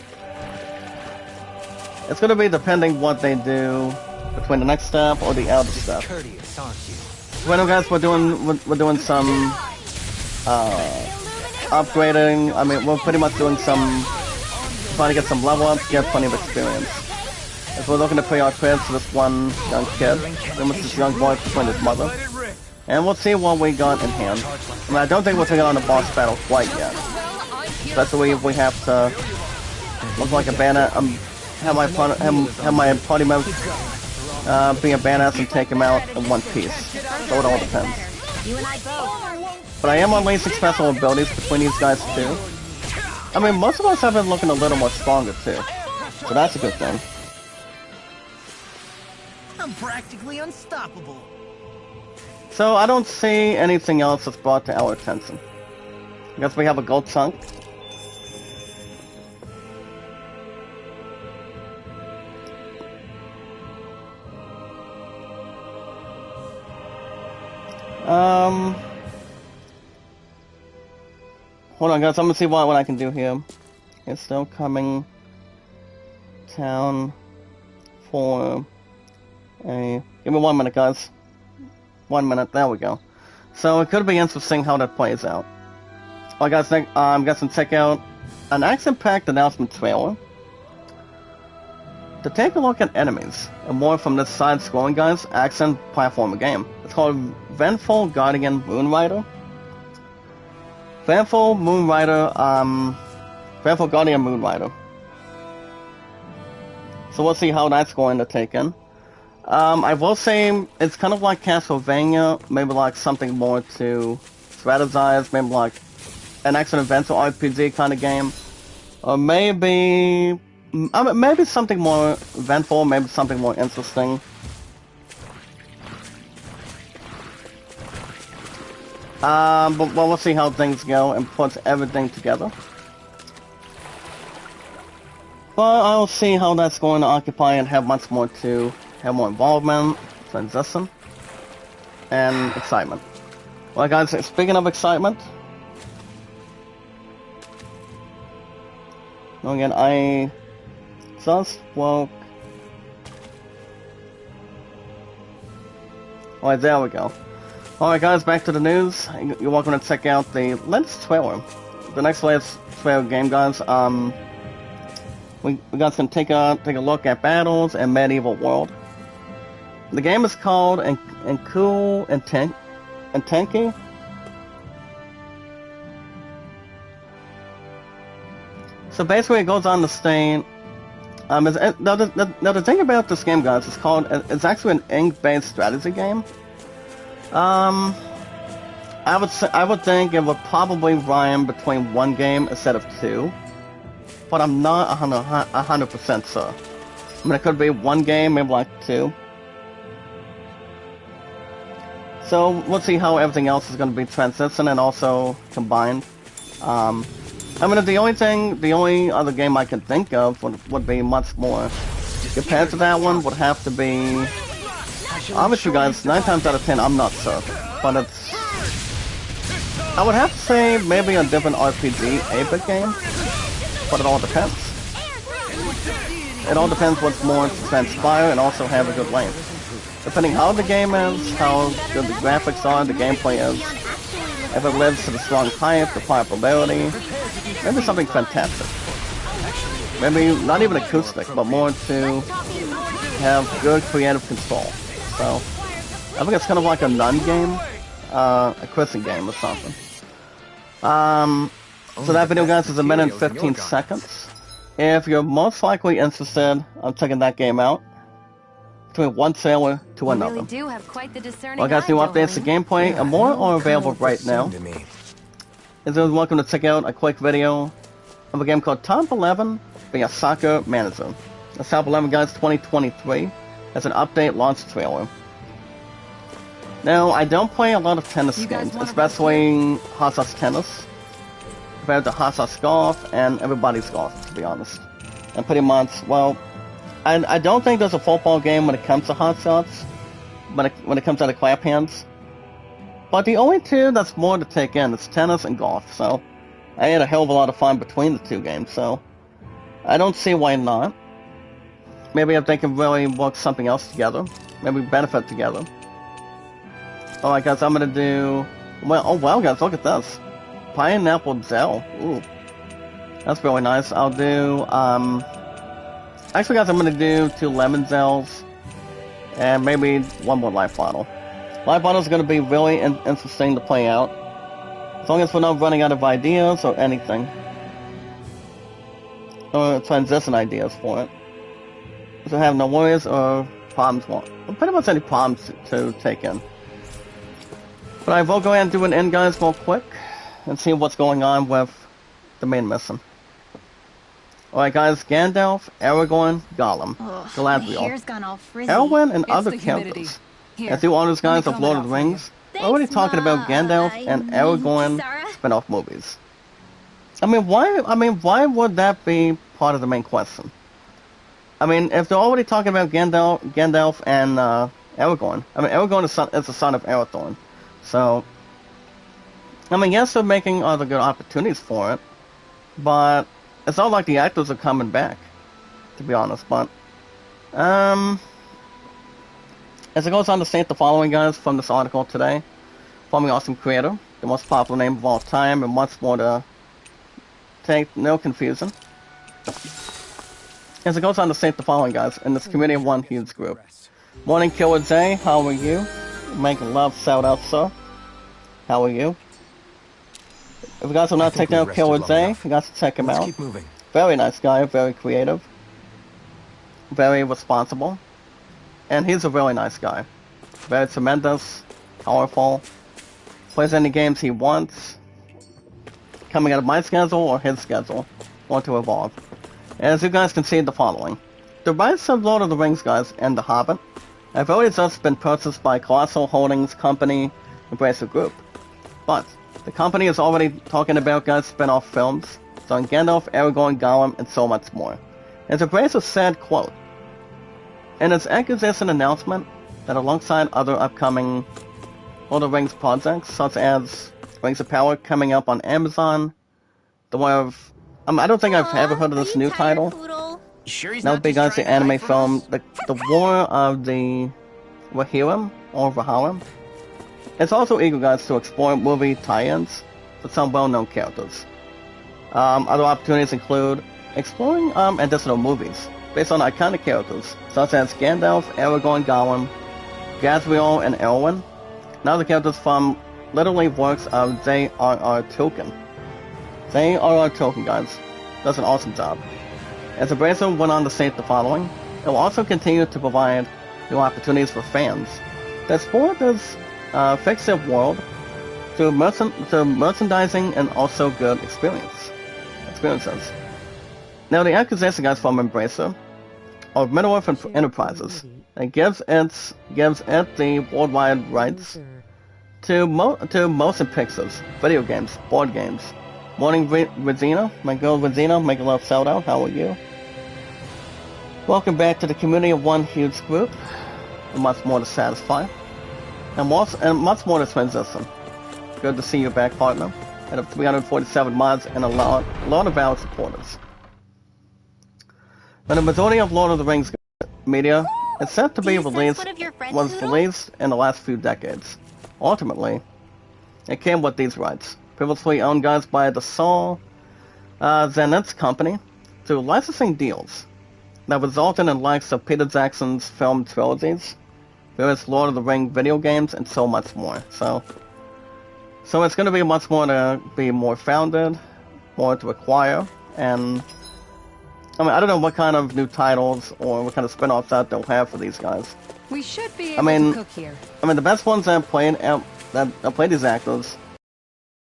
It's gonna be depending what they do between the next step or the outer step. Courteous, aren't you? Well, guys, we're doing some upgrading. I mean, we're pretty much doing some trying to get some level ups, get plenty of experience. As we're looking to pay our credits to this one young kid, pretty much this young boy between his mother, and we'll see what we got in hand. I mean, I don't think we're taking on the boss battle quite yet, especially if we have to look like a bandit. Have my party members be a badass and take him out in one piece. So it all depends. But I am unleashing special abilities between these guys too. I mean, most of us have been looking a little more stronger too. So that's a good thing. I'm practically unstoppable. So I don't see anything else that's brought to our attention. I guess we have a gold chunk. Hold on, guys. I'm gonna see what I can do here. It's still coming. Town for a... Give me 1 minute, guys. 1 minute. There we go. So it could be interesting how that plays out. Alright, guys. I'm guessing check out an action-packed announcement trailer to take a look at enemies and more from this side-scrolling, guys, action platformer game. It's called Vengeful Guardian Moonrider. Vengeful Guardian Moonrider. So we'll see how that's going to take in. I will say it's kind of like Castlevania, maybe like something more to strategize, maybe like an action-adventure RPG kind of game. Or maybe something more eventful, maybe something more interesting. But we'll see how things go and put everything together. But I'll see how that's going to occupy and have much more to have more involvement, transition, and excitement. Well, guys, speaking of excitement, again, I just woke. Alright, there we go. Alright, guys, back to the news. You're welcome to check out the latest trailer. The next latest trailer game, guys. We guys can take a look at battles and medieval world. The game is called Enku Tenki. So basically, it goes on to state. Now the thing about this game, guys, it's actually an ink-based strategy game. I would think it would probably rhyme between one game instead of two, but I'm not 100% sure. I mean, it could be one game, maybe like two. So we'll see how everything else is going to be transitioned and also combined. I mean, the only other game I can think of would be much more compared to that one would have to be. Obviously, guys, 9 times out of 10, I'm not sure, but it's. I would have to say maybe a different RPG 8-bit game, but it all depends. It all depends what's more to transpire and also have a good length. Depending how the game is, how good the graphics are, the gameplay is, if it lives to the strong hype, the playability, maybe something fantastic. Maybe not even acoustic, but more to have good creative control. So, I think it's kind of like a nun game, a quizzing game or something. So that video, guys, is 1 minute and 15 seconds. If you're most likely interested, I'm checking that game out. between one trailer to You another. really do have quite the discerning Well, guys, eye, new updates to Dolan. gameplay and more are available right now. To me. As always, welcome to check out a quick video of a game called Top 11 being a soccer manager. The Top 11 Guys 2023 as an update launch trailer. Now, I don't play a lot of tennis You guys games, wanna especially Hot Sauce Tennis, compared to Hot Sauce Golf and Everybody's Golf, to be honest. And pretty much, well, I don't think there's a football game when it comes to Hot Shots, when it comes to the clap hands. But the only two that's more to take in is tennis and golf, so I had a hell of a lot of fun between the two games, so I don't see why not. Maybe if they can really work something else together, maybe benefit together. Alright guys, I'm gonna do... Well, oh wow guys, look at this. Pineapple gel. Ooh. That's really nice. I'll do, actually guys, I'm gonna do 2 lemon gels, and maybe 1 more life bottle. Life bottle is gonna be really interesting to play out. As long as we're not running out of ideas or anything. Or transition ideas for it. So have no worries or problems, well, pretty much any problems to take in. But I will go ahead and do an end, guys, real quick, and see what's going on with the main mission. Alright, guys, Gandalf, Aragorn, Gollum, Galadriel, Hair's gone all frizzy. Elwyn, and It's other the humidity. characters. Here, As you honors, guys, let of me Lord comb of the it out for you. Rings, we're already talking about Gandalf and Aragorn spin-off movies. I mean, why would that be part of the main question? I mean, if they're already talking about Gandalf and Aragorn, I mean, Aragorn is the son of Arathorn. So, I mean, yes, they're making other good opportunities for it, but it's not like the actors are coming back, to be honest. But, as it goes on to state the following, guys, from this article today, from the awesome creator, the most popular name of all time, and much more to take no confusion. As it goes on to state the following, guys, in this community of one huge group. Morning, Killer J, how are you? Make love, shout out, sir. How are you? If you guys have not checked out Killer J, you guys should check him Let's out. keep moving. Very nice guy, very creative, very responsible, and he's a really nice guy. Very tremendous, powerful, plays any games he wants, coming out of my schedule or his schedule, want to evolve. As you guys can see the following. The rights of Lord of the Rings, guys, and The Hobbit have already just been purchased by Colossal Holdings Company, Embracer Group. But the company is already talking about, guys, spin-off films, starring Gandalf, Aragorn, Gollum, and so much more. As Embracer said, quote, in its acquisition announcement, that alongside other upcoming Lord of the Rings projects, such as Rings of Power coming up on Amazon, the one of... I don't think I've ever heard of this new title. Sure he's That not would be, just guys, the trying to anime hide from film, us? the War of the Rohirrim, or Rohirrim. It's also eager, guys, to explore movie tie-ins with some well-known characters. Other opportunities include exploring additional movies based on iconic characters such as Gandalf, Aragorn, Gollum, Galadriel, and Elwyn, and other characters from literally works of J.R.R. Tolkien. J.R.R. Tolkien, guys, does an awesome job. As Embracer went on to state the following, it will also continue to provide new opportunities for fans to explore this fictive world through merchandising and also good experiences. Now, the acquisition, guys, from Embracer of Middle-earth Enterprises, it gives it the worldwide rights to motion pictures, video games, board games. Morning, Regina, my girl Regina, make a love shout out. How are you? Welcome back to the community of one huge group, and much more to satisfy, and much more to transition. Good to see you back, partner. And of 347 mods and a lot of valid supporters. Now, the majority of Lord of the Rings media is set to be released in the last few decades. Ultimately, it came with these rights, previously owned, guys, by the Saul Zanuck Company, through licensing deals that resulted in the likes of Peter Jackson's film trilogies, various Lord of the Rings video games, and so much more. So it's going to be much more to be more founded, more to acquire, and I mean, I don't know what kind of new titles or what kind of spin-offs that they'll have for these guys. We should be I able mean- to cook here. I mean, the best ones that played these actors,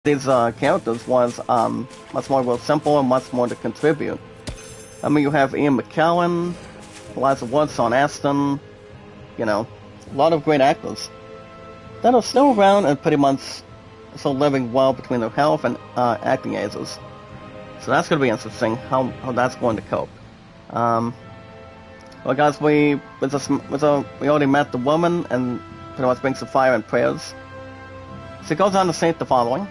these characters was much more real simple and much more to contribute. I mean, you have Ian McKellen, Eliza Wood, Sean Astin, you know, a lot of great actors that are still around and pretty much still living well between their health and acting ages. So that's going to be interesting how that's going to cope. Well, guys, we already met the woman and pretty much brings some fire and prayers. So it goes on to state the following.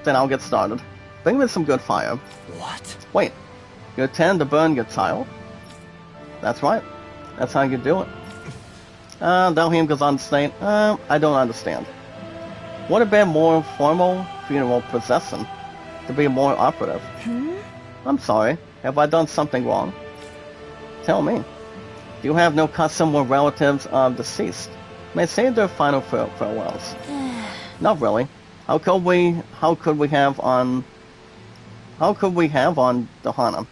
Then I'll get started. Bring me some good fire. What? Wait, you intend to burn your child? That's right. That's how you do it. Dalhim goes on to state, I don't understand. Would it be a more formal funeral procession to be more operative? I'm sorry. Have I done something wrong? Tell me. Do you have no custom where relatives of deceased may say their final farewells? Not really. How could we have on Dahana?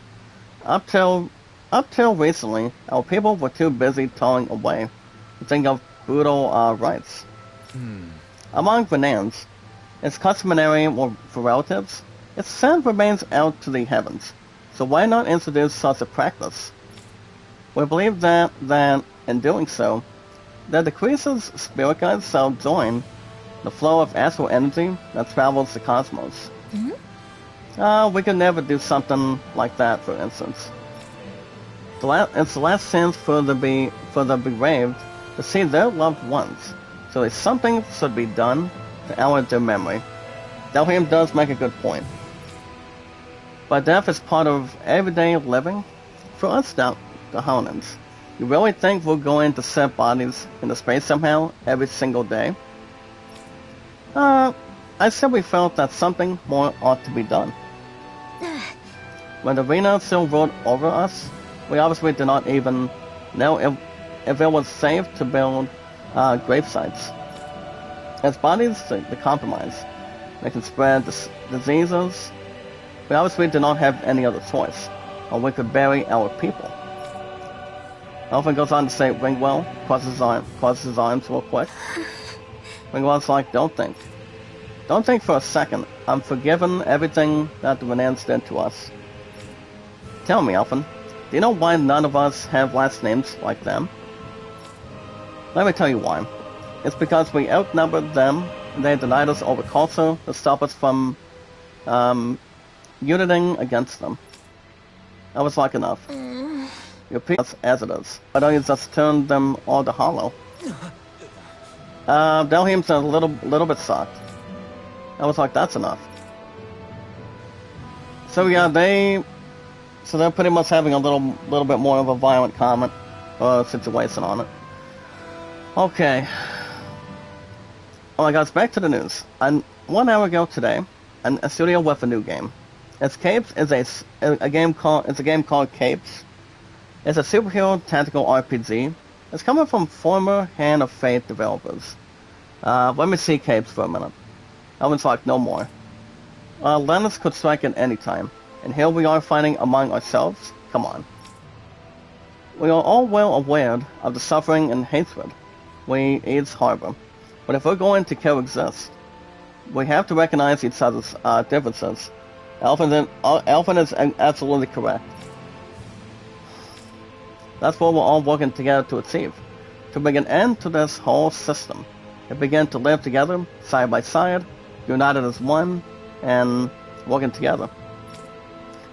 Up till recently, our people were too busy towing away to think of brutal rites. Among Renans, it's customary for relatives. Its sand remains out to the heavens, so why not introduce such a practice? We believe that in doing so, that the creature's spirit guides shall join the flow of astral energy that travels the cosmos. We could never do something like that, for instance. It's the last chance for the bereaved to see their loved ones, so something should be done to honor their memory. Dalhim does make a good point. But death is part of everyday living. For us, the Honans, you really think we're going to set bodies into space somehow every single day? I said we felt that something more ought to be done. When the Rena still ruled over us, we obviously did not even know if it was safe to build grave sites. As bodies the compromise, they can spread diseases. We obviously did not have any other choice, or we could bury our people. Elfin goes on to say, Ringwell crosses his arms real quick. Ringwell's like, don't think. Don't think for a second. I'm forgiven everything that the Renans did to us. Tell me, Elfin, do you know why none of us have last names like them? Let me tell you why. It's because we outnumbered them, and they denied us over culture to stop us from uniting against them. I was like, enough. You repeat us as it is. Why don't you just turn them all to hollow? Dalhim's a little bit shocked. I was like, that's enough. So yeah, they're pretty much having a little bit more of a violent comment or situation on it. Okay. Oh my gosh, back to the news. 1 hour ago today, a studio with a new game. Capes is a game called Capes. It's a superhero tactical RPG. It's coming from former Hand of Fate developers. Let me see Capes for a minute. I was like, no more. Lennox could strike at any time, and here we are fighting among ourselves? Come on. We are all well aware of the suffering and hatred we each harbor, but if we're going to coexist, we have to recognize each other's differences. Elfin is absolutely correct. That's what we're all working together to achieve. To bring an end to this whole system. And begin to live together, side by side, united as one, and working together.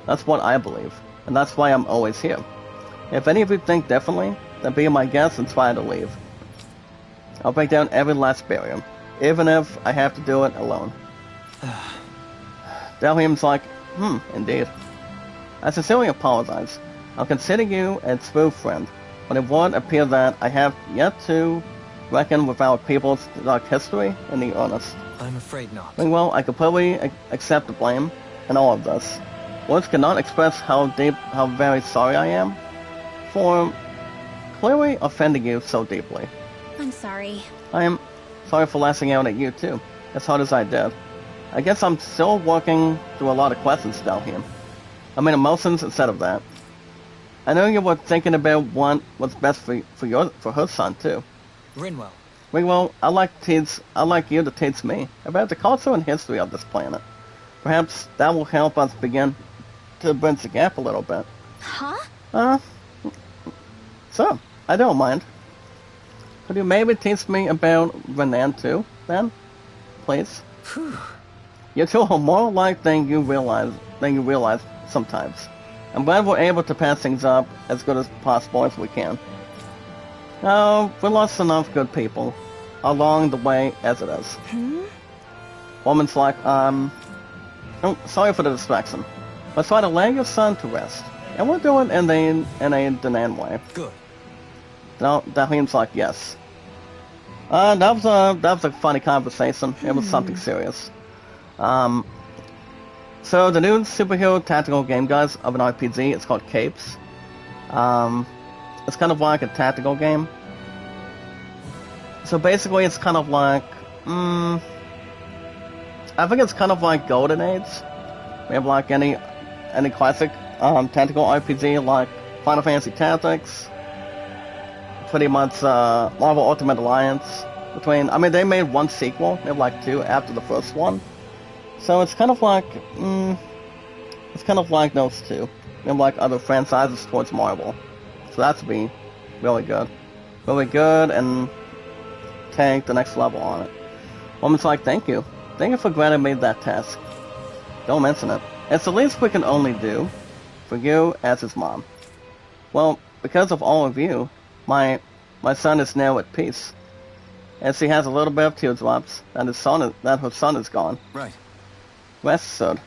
That's what I believe. And that's why I'm always here. If any of you think differently, then be my guest and try to leave. I'll break down every last barrier, even if I have to do it alone. Dalhim's like, indeed. I sincerely apologize. I'll consider you a true friend, but it would appear that I have yet to reckon with our people's dark history in the earnest. I'm afraid not. Well, I completely accept the blame in all of this. Words cannot express how very sorry I am for clearly offending you so deeply. I'm sorry. I am sorry for lashing out at you too, as hard as I did. I guess I'm still working through a lot of questions down here. I mean emotions instead of that. I know you were thinking about what's best for her son too. Rinwell. Well, I'd like you to teach me about the culture and history of this planet. Perhaps that will help us begin to bridge the gap a little bit. Huh? So, I don't mind. Could you maybe teach me about Renan too, then? Please? You two are more alike than you realize sometimes. I'm glad we're able to pass things up as good as possible as we can. We lost enough good people along the way as it is. Woman's like, oh, sorry for the distraction. Let's try to lay your son to rest. And we'll do it in a Danan way. Good. No, Dahin's like, yes. That was a funny conversation. It was something serious. So the new superhero tactical game, guys, of an RPG, it's called Capes. It's kind of like a tactical game. So basically, it's kind of like, I think it's kind of like Golden Age. Maybe like any classic tactical RPG, like Final Fantasy Tactics. Pretty much Marvel Ultimate Alliance. They made one sequel, maybe like two after the first one. So it's kind of like, those two. Maybe like other franchises towards Marvel. So that's to be really good. Really good and take the next level on it. Woman's like, thank you. Thank you for granting me that task. Don't mention it. It's the least we can only do for you as his mom. Well, because of all of you, my son is now at peace. As he has a little bit of teardrops that her son is gone. Right. Rest assured.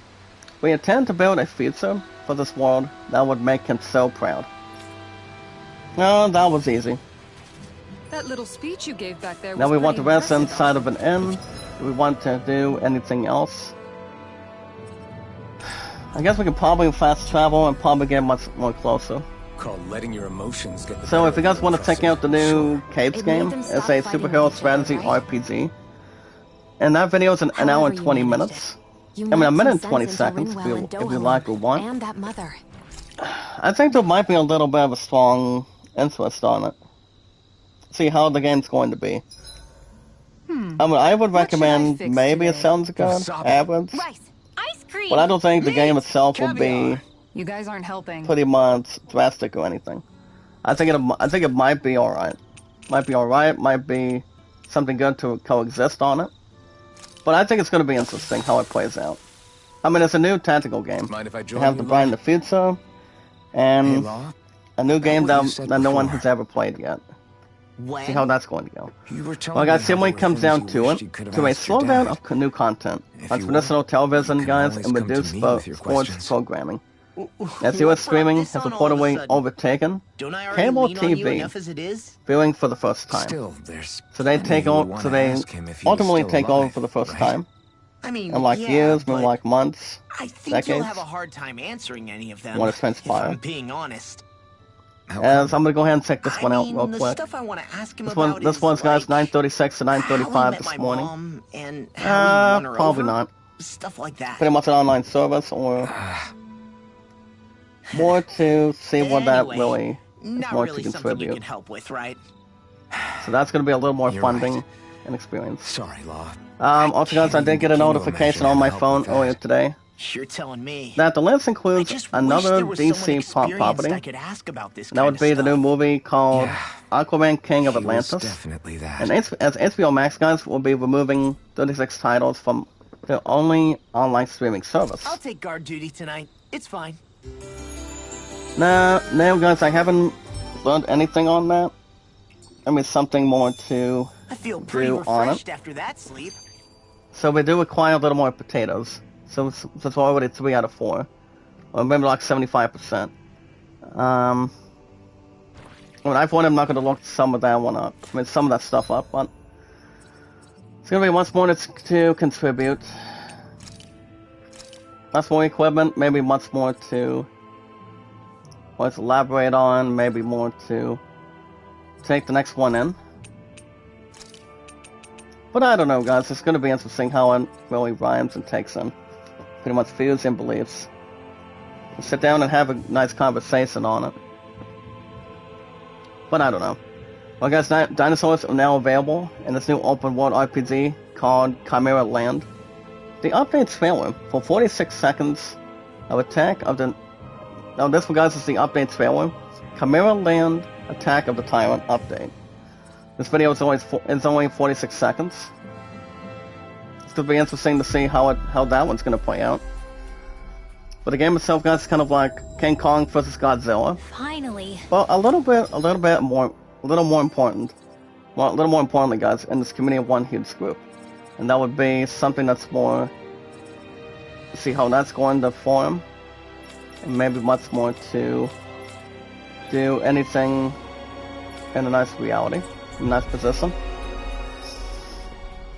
We intend to build a future for this world that would make him so proud. No, that was easy. That little speech you gave back there was Now we want to pretty rest impressive. inside of an inn. Do we want to do anything else? I guess we could probably fast travel and probably get much more closer. Called letting your emotions get the So better if you guys of want to check out the new Capes It made game, them it's stop a fighting superhero with each other, strategy right? RPG. And that video is an hour However and you 20 managed minutes. You I mean, a knocked minute and some 20 sense seconds into if Rinwell you and like or Dolan want. And that mother. I think there might be a little bit of a strong interest on it. See how the game's going to be. I would What should I recommend fix maybe it today? sounds good, Wasabi. average. Rice. Ice cream. But I don't think the game itself will be Caviar. You guys aren't helping. pretty much drastic or anything. I think it might be alright. Might be something good to coexist on it. But I think it's going to be interesting how it plays out. I mean, it's a new tactical game. Mind if I You join have you, the Brian Law? the Future, Hey, and Law? a new game what you that said no one before. has ever played yet. When? See how that's going to go. You were telling Well, me guys, how similarly there were comes things down you to wished it, you could have to a asked your slowdown dad. of new content If on you traditional want, television, you can guys, always and come to reduced me with your sports questions. programming. What's As US streaming brought this has on all of a reportedly sudden? overtaken Don't I already cable lean on you TV enough as it is? viewing for the first time. Still, there's So they plenty take you would over. wanna So they ask him if he was ultimately still take over alive, for the first right? time, I mean, in like yeah, years, maybe but like months. I think you'll decades. have a hard time answering any of them. What has if transpired. I'm being honest. How As come? I'm gonna go ahead and check this I one out mean, real the quick. stuff I want to ask him This about one, this is one's guys, like 9:36 to how 9:35 he met this my morning. mom and how he won her Probably over. not. Stuff like that. Pretty much an online service, or more to see what that Anyway, really is Not more really to something you contribute. can help with, right? So that's gonna be a little more You're funding right. and experience. Sorry, Law. Also, guys, I did get a Can you notification imagine on my how to help phone with that? earlier today You're telling me. that the list I includes just wish another there was someone DC experienced property. I could ask about this That would kind be of the new stuff. movie called Yeah. Aquaman King of He was Atlantis. definitely that. And as HBO Max, guys, will be removing 36 titles from their only online streaming service. I'll take guard duty tonight. It's fine. No, guys, I haven't learned anything on that. I mean, something more to I feel pretty do on it. refreshed after that sleep. So we do require a little more potatoes. So it's already 3 out of 4. Or maybe like 75%. I mean, I've I'm not going to look some of that one up. I mean, some of that stuff up, but it's going to be much more to contribute. Much more equipment, maybe much more to let's elaborate on, maybe more to take the next one in. But I don't know, guys. It's going to be interesting how it really rhymes and takes in pretty much views and beliefs. We'll sit down and have a nice conversation on it. But I don't know. Well, guys, dinosaurs are now available in this new open world RPG called Chimera Land. The update's failing for 46 seconds of attack of the... Now this one, guys, is the update's failing. Chimera Land Attack of the Tyrant update. This video is only 46 seconds. It's going to be interesting to see how that one's going to play out. But the game itself, guys, is kind of like King Kong vs. Godzilla. Finally. Well, a little more importantly, guys, in this community of one huge group. And that would be something that's more, see how that's going to form, and maybe much more to do anything in a nice reality, in a nice position.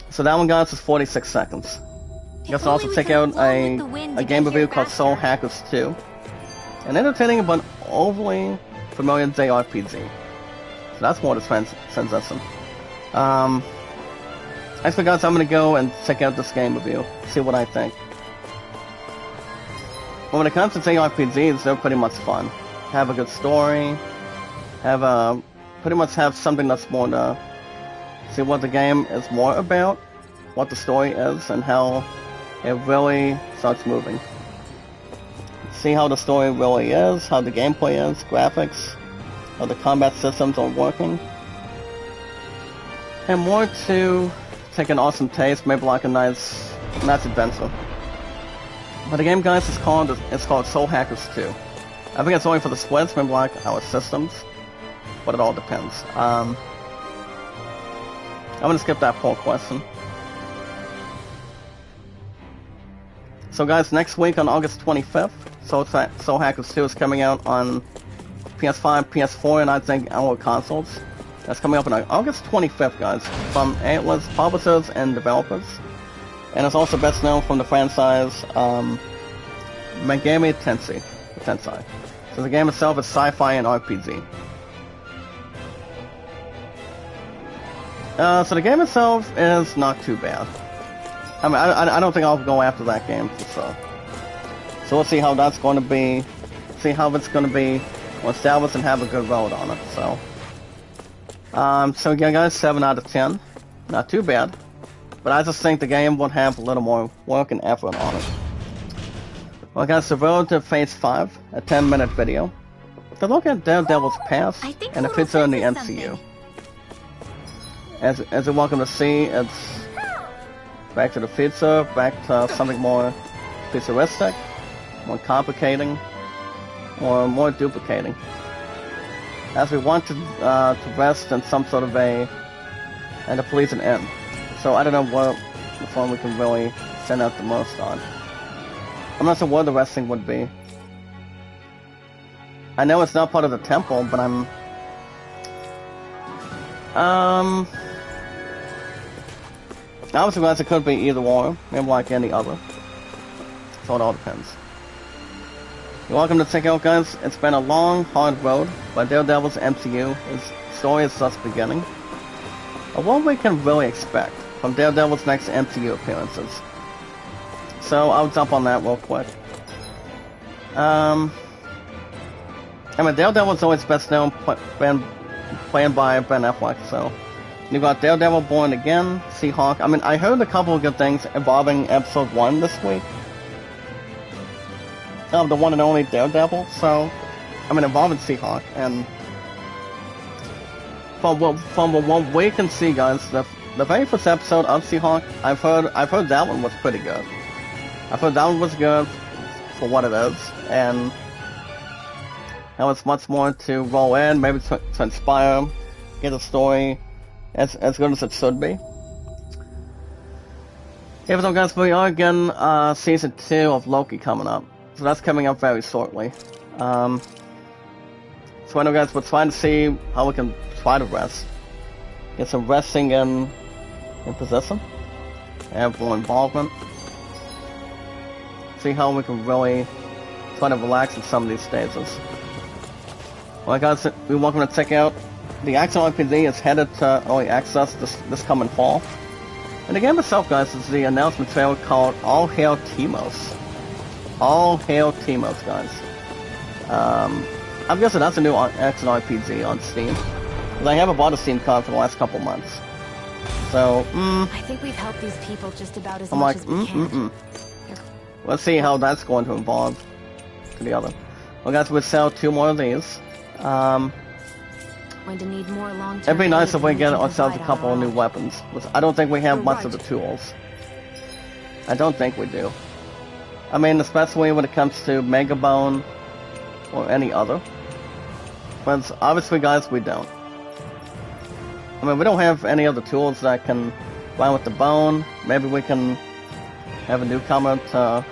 So that one, guys, is 46 seconds. You guys can also check out a game review called Soul Hackers 2. An entertaining but overly familiar JRPG. So that's more the transition. Actually, guys, I'm gonna go and check out this game review, see what I think. But when it comes to JRPGs, they're pretty much fun. Have a good story, pretty much have something that's more to see what the game is more about, what the story is, and how it really starts moving. See how the story really is, how the gameplay is, graphics, how the combat systems are working. And more to take an awesome taste, maybe like a nice adventure. But the game, guys, is called Soul Hackers 2. I think it's only for the Switch, maybe like our systems, but it all depends. I'm gonna skip that poll question. So, guys, next week on August 25th, Soul Hackers 2 is coming out on PS5, PS4, and I think our consoles. That's coming up on August 25th, guys, from Atlas publishers and developers. And it's also best known from the franchise Megami Tensei. So the game itself is sci-fi and RPG. So the game itself is not too bad. I mean, I don't think I'll go after that game for sure. So we'll see how that's going to be. See how it's going to be established and have a good road on it. So again, guys, 7 out of 10. Not too bad. But I just think the game would have a little more work and effort on it. Well, guys, the road to Phase 5, a 10-minute video. To look at Daredevil's past and the future in the MCU. As you're welcome to see, it's back to the future, back to something more futuristic, more complicating, or more duplicating. As we want to rest in some sort of and to please an end. So I don't know what one we can really send out the most on. I'm not sure what the resting would be. I know it's not part of the temple, but I'm... Obviously, guys, it could be either or, maybe like any other. So it all depends. You're welcome to check out, guys. It's been a long, hard road, but Daredevil's MCU, its story is just beginning. Of what we can really expect from Daredevil's next MCU appearances. So I'll jump on that real quick. I mean, Daredevil's always best known played by Ben Affleck, so... You got Daredevil Born Again, She-Hulk. I mean, I heard a couple of good things involving Episode 1 this week. The one and only Daredevil, so... I mean, involving She-Hulk, and... From what we can see, guys, the very first episode of She-Hulk, I've heard that one was pretty good. I've heard that one was good for what it is, and... Now it's much more to roll in, maybe to inspire, get a story... As good as it should be. Even though, guys, we are getting Season 2 of Loki coming up. So that's coming up very shortly. So I know, guys, we're trying to see how we can try to rest. Get some resting in position. Have more involvement. See how we can really try to relax in some of these stages. Well, guys, we're welcome to check out the Action RPG is headed to early access this coming fall. And the game itself, guys, is the announcement trailer called All Hail Timos. All Hail Timos, guys. I'm guessing that's a new Action RPG on Steam. Because I haven't bought a Steam card for the last couple months. So, I think we've helped these people just about as I'm much like, as we can. Let's see how that's going to evolve to the other. Well, guys, we'll sell 2 more of these. Going to need more long-term It'd be nice aid if we than get can ourselves a provide couple of on new our own. weapons. I don't think we have You're much of right. the tools. I don't think we do. I mean, especially when it comes to Mega Bone or any other. But obviously, guys, we don't. I mean, we don't have any other tools that can run with the bone. Maybe we can have a newcomer to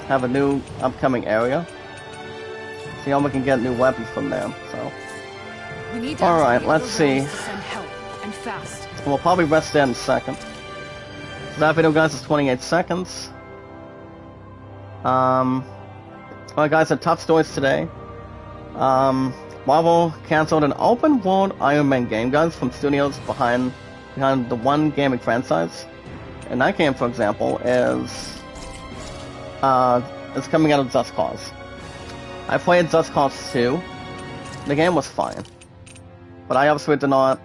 have a new upcoming area. See how we can get new weapons from them. So, We need to Alright, activate let's those see. rounds to send help, and fast. we'll probably rest there in a second. So that video, guys, is 28 seconds. Alright, guys, the top stories today. Marvel canceled an open-world Iron Man game, guys, from studios behind the One gaming franchise. And that game, for example, is coming out of Just Cause. I played Just Cause 2. The game was fine, but I obviously did not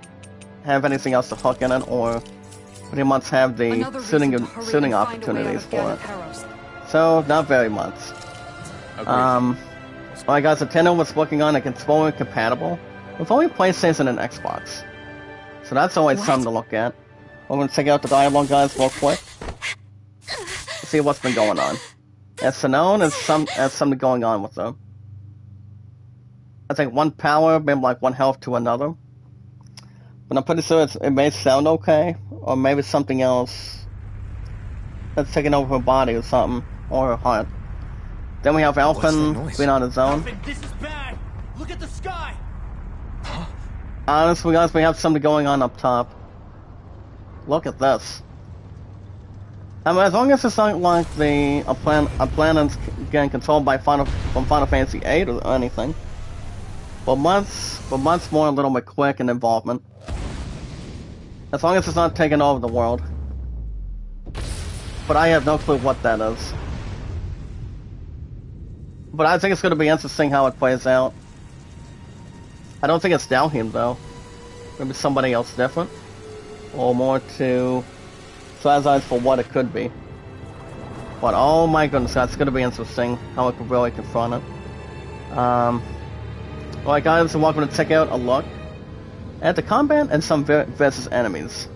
have anything else to hook in it, or pretty much have the Another reason shooting to hurry and find a way out opportunities of for it. Ganaparos. So, not very much. Agreed. Alright, guys, Nintendo was working on a controller compatible with only PlayStation and Xbox. So that's always something to look at. We're going to check out the dialogue, guys, real quick. See what's been going on. As Sinone has something going on with her. I think 1 power, maybe like 1 health to another. But I'm pretty sure it may sound okay, or maybe something else that's taking over her body or something, or her heart. Then we have that Alphen noise? being on his own. Alvin, this is bad. Look at the sky. Honestly, guys, we have something going on up top. Look at this. I mean, as long as it's not like a planet's getting controlled by from Final Fantasy VIII or anything. But months more a little bit quick in involvement. As long as it's not taking over the world. But I have no clue what that is. But I think it's going to be interesting how it plays out. I don't think it's Dalhim though. Maybe somebody else different. Or more to strategize for what it could be. But oh my goodness, that's going to be interesting how it could really confront it. Alright guys, so welcome to check out a look at the combat and some versus enemies.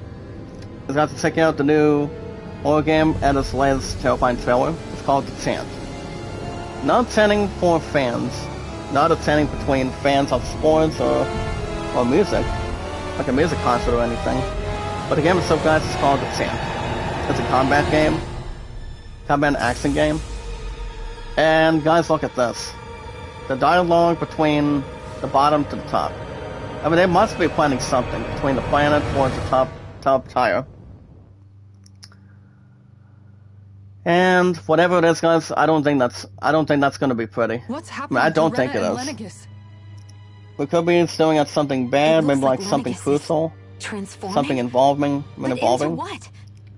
We've got to check out the new horror game and its latest terrifying trailer. It's called The Chant. Not chanting for fans, not a chanting between fans of sports or music, like a music concert or anything. But the game itself, guys, is called The Chant. It's a combat game, combat and action game. And guys, look at this. The dialogue between the bottom to the top. I mean, they must be planning something between the planet towards the top tier. And whatever it is, guys, I don't think that's going to be pretty. What's happening I don't to think Rena it and is. Lenegis? We could be staring at something bad, It maybe looks like something Lenegis is crucial, Transforming? something involving, But into involving, what?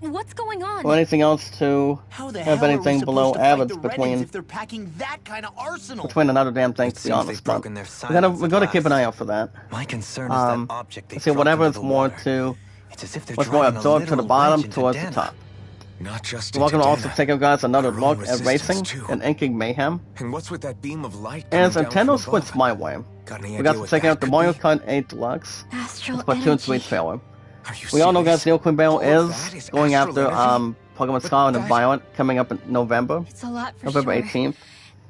What's going on? or anything else to How the have hell anything are we below supposed to fight average the Renans between if they're packing that kind of arsenal? another damn thing, It to be seems honest. they've But broken their we gotta keep an eye out for that. My concern is that object they See, dropped whatever into is the more water. to It's as if they're what's more driving a absorbed to the literal bottom wedge into towards the Dana. top. Not just We're going to into also Dana, take out, guys, another but our own look at resistance, racing too. and inking mayhem. And what's with that beam of light And coming it's down Nintendo from Switch above? My Way. Got any We idea got to what check that out the could Mario be? Kart 8 Deluxe. Astral Splatoon energy. 3 trailer. Are you We all know, guys, serious? Neo Queen Bell All of that is is going astral after energy? Pokemon Scarlet and guys- Violet coming up in November. It's a lot for November sure. 18th.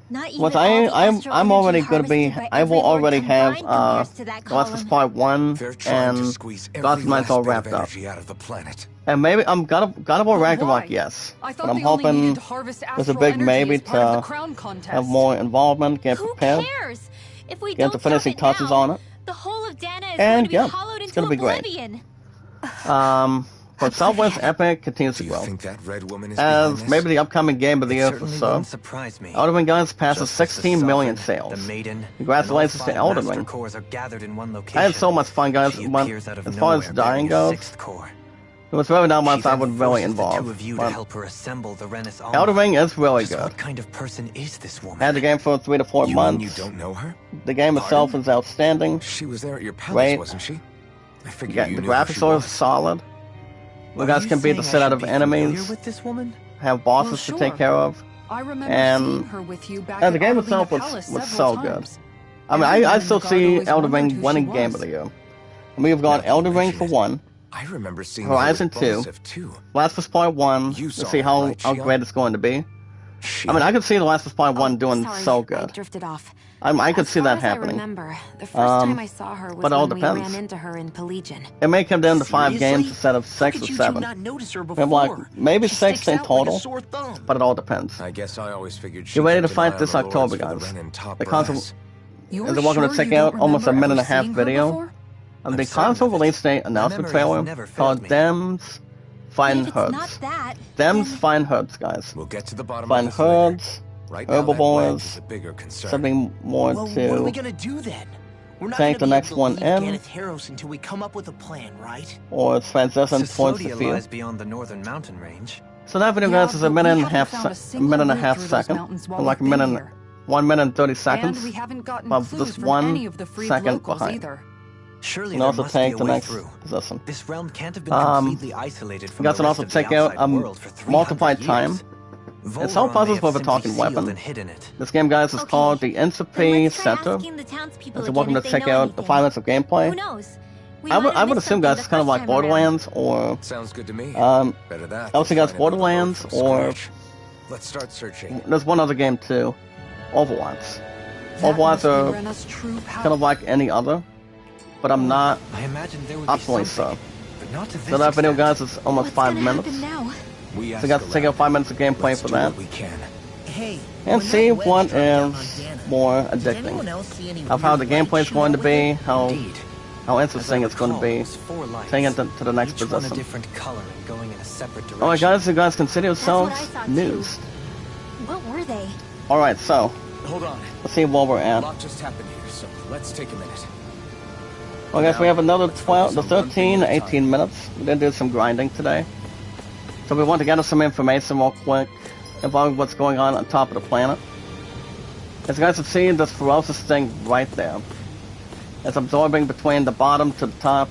Not even Once all the I'm astral already energy going to be, harvested by I will every lord already have combined compares to that Last column. Part 1 They're trying to and squeeze every Gotham Knights last all bit of wrapped up. energy out of the planet. And maybe God of War But Ragnarok, why? yes. I But thought I'm they only hoping needed to harvest there's a astral big energy maybe as part of the to crown contest. have more involvement, get Who prepared, cares? If we get don't the stop finishing it touches now, on it. the whole of Dana is And, going to be yeah, hollowed it's into gonna be great. oblivion. But Southwest Epic continues to Do you grow. think that red woman is behind As this? maybe the upcoming game of the It year for certainly so. wouldn't surprise me. Elden Ring, guys, passes Just as the 16 million Sovereign, sales. The Maiden, Congratulations and to all 5 Elden Master Ring. Cores are gathered in one location. I had so much fun, guys. She When, appears out of as far as nowhere, dying bearing a goes, 6th core. It was really not much She I then was really forces the involved. two of you to But help her assemble the Renaissance. Elden Ring is really Just good. what kind of person is this woman? Had the game for 3 to 4 You months. mean you don't know her? The game itself Pardon? is outstanding. She was there at your palace, Right. wasn't she? I figured Yeah, you the knew who she graphics are was. solid. You Are guys you can beat the saying shit I out should of be familiar enemies, with this woman? have bosses Well, to take sure. care of. I remember And- seeing her with you back and the at game Arlena itself was Palace so several good. times. I mean, I Everyone still in the guard see always Elden wondered Ring who she winning Game was. of the Year. We've got Now that you Elden Ring mention for it, one, I remember seeing Horizon her with 2. Balsif too. Last of Us Part 1, You to saw see her, how right, Shia? great it's going to be. She, I mean, I could see The Last of Us Part 1 doing sorry, so I good. drifted off. I could As see far that as I happening. remember, the first time I saw her was but it all when we depends. ran into her in Pelegion. It may come down to 5 Seriously? games instead of How 6 could or you two 7. not notice her I'm before? like, maybe She 6 sticks in out like a total, sore thumb. but it all depends. I guess I always figured she Get ready to kept an fight eye this on the lords October, for the guys. Renin top The console- brass. You're Is it welcome to sure check you out don't almost a remember minute and a ever half seeing her video before? of I'm the certain console of it. release date My announcement memory has trailer never failed called me. Them's Fine If it's not Herds. that, Them's then Fine Herds, guys. We'll get to the bottom Fine of this later. Herds, Right now, that herbivores, wedge is a bigger concern. something more Well, what are we to, gonna do then? We're not take gonna the be next able to one leave in. Ganeth Harros until we come up with a plan, right? or transition towards the Cecilia field. lies beyond the northern mountain range. So that video, Yeah, guys, is a but minute we and a half, haven't found a a single minute and a route half through those second, mountains while like a we've been minute, here. 1 minute and 30 And seconds we haven't gotten of clues just from 1 any of the freed second locals behind. either. Surely And there also must be take a the way next through. position. This realm can't have been Um, completely isolated You from guys the can rest also of the check out outside world for 300 multiplied years. time. It's all Volron may puzzles have with a simply talking sealed weapon. and hidden it. This game, guys, is Okay, called the then Entropy let's try Center. asking the townspeople So again welcome to if they check know out the anything. 5 minutes of gameplay. Who knows? We I might would, have I would missed assume, something guys, the it's kind of first like time around. Borderlands or Sounds good to me. um, Better that. I would say, than guys, finding another road Borderlands from or scratch. Let's start searching. there's one other game too, Overwatch. That Overwatch must be are Rena's true power. kind of like any other, but I'm not I imagine there would be absolutely something, so. but not to this So that video, extent. guys, is almost What's 5 gonna minutes. happen now? We So, guys, ask check out 5 minutes of gameplay Let's for do that, what we can. Hey, and when see that wedge what dropped down on is Dana, more did anyone addicting. else see any Of how the weird gameplay is lights going to show be, with how Indeed. interesting it's going to be. Taking it to the next Each one a position. different color and going in a separate direction. Alright, guys, you guys consider That's what yourselves I thought, too. news. What were they? Alright, so Hold on. let's see where we're A at. lot just happened here, so let's take a minute. Well, guys, we have another 12, the focus on one thing 13, at a time. 18 minutes. We did do some grinding today. So we want to gather some information real quick about what's going on top of the planet. As you guys have seen, this ferocious thing right there. It's absorbing between the bottom to the top.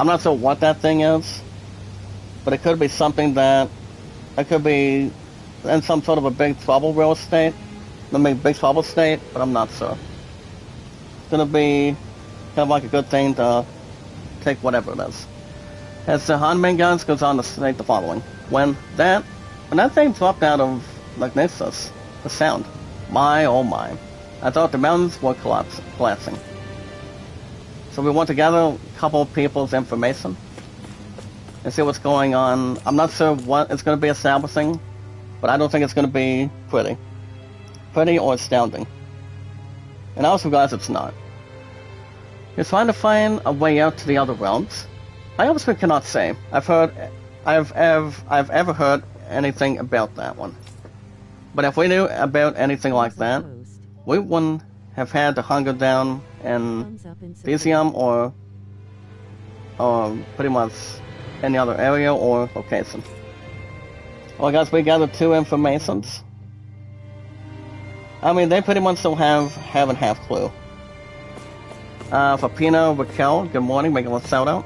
I'm not sure what that thing is, but it could be something that, it could be in some sort of a big trouble real estate. I mean, big trouble state, but I'm not sure. It's gonna be kind of like a good thing to take whatever it is. As the Hanman guns goes on to state the following. When that thing dropped out of Magnesis, the sound, my oh my, I thought the mountains were collapsing. So we want to gather a couple of people's information and see what's going on. I'm not sure what it's going to be establishing, but I don't think it's going to be pretty or astounding. And also, guys, it's not. You're trying to find a way out to the other realms. I honestly cannot say. I've ever heard anything about that one. But if we knew about anything like that, Closed. we wouldn't have had to hunger down in Thumbs up in support. Elysium or pretty much any other area or location. Well, guys, we gathered 2 informations. I mean, they pretty much still haven't half clue. For Pina Raquel, good morning, making a shout out.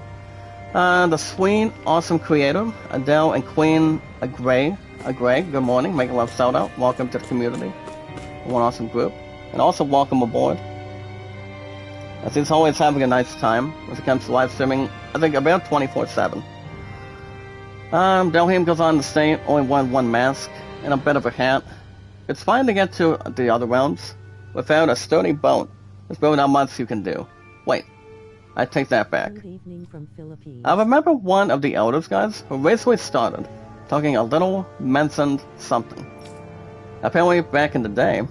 The Sweet Awesome Creator, Adele and Queen Agrey, good morning, making a shout out. Welcome to the community. One awesome group. And also welcome aboard. As he's always having a nice time when it comes to live streaming, I think about 24/7. Delheim goes on to say only one mask and a bit of a hat. It's fine to get to the other realms. Without a sturdy boat, there's really not much you can do. Wait, I take that back. Good evening from Philippines. I remember one of the elders, guys, who recently started talking a little mentioned something. Apparently, back in the day,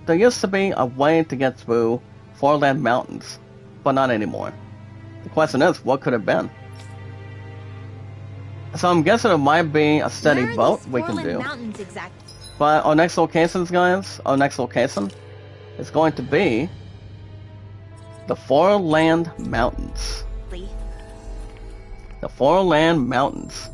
there used to be a way to get through Foreland Mountains, but not anymore. The question is, what could it have been? So I'm guessing it might be a steady Where are boat these we can Foreland do. Mountains exactly? But our next locations, guys, is going to be the Foreland Mountains. The Foreland Mountains.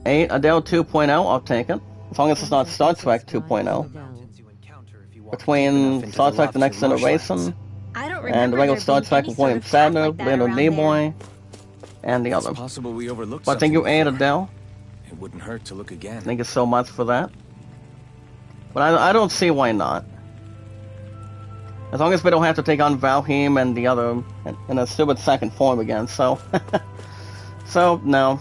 8 Adele 2.0, I'll take it. As long as it's not Star Trek 2.0. Mountains you encounter if you walk deep enough Between into Star Trek The lobster Next Generation I don't and remember the regular there Star being Trek any with sort William of trap Sadler, like that Leonard around there. Nimoy, and the It's other. possible we overlooked But thank you, something 8 before. Adele. It wouldn't hurt to look again. Thank you so much for that. But I don't see why not. As long as we don't have to take on Valheim and the other, in a stupid second form again, so... so, no.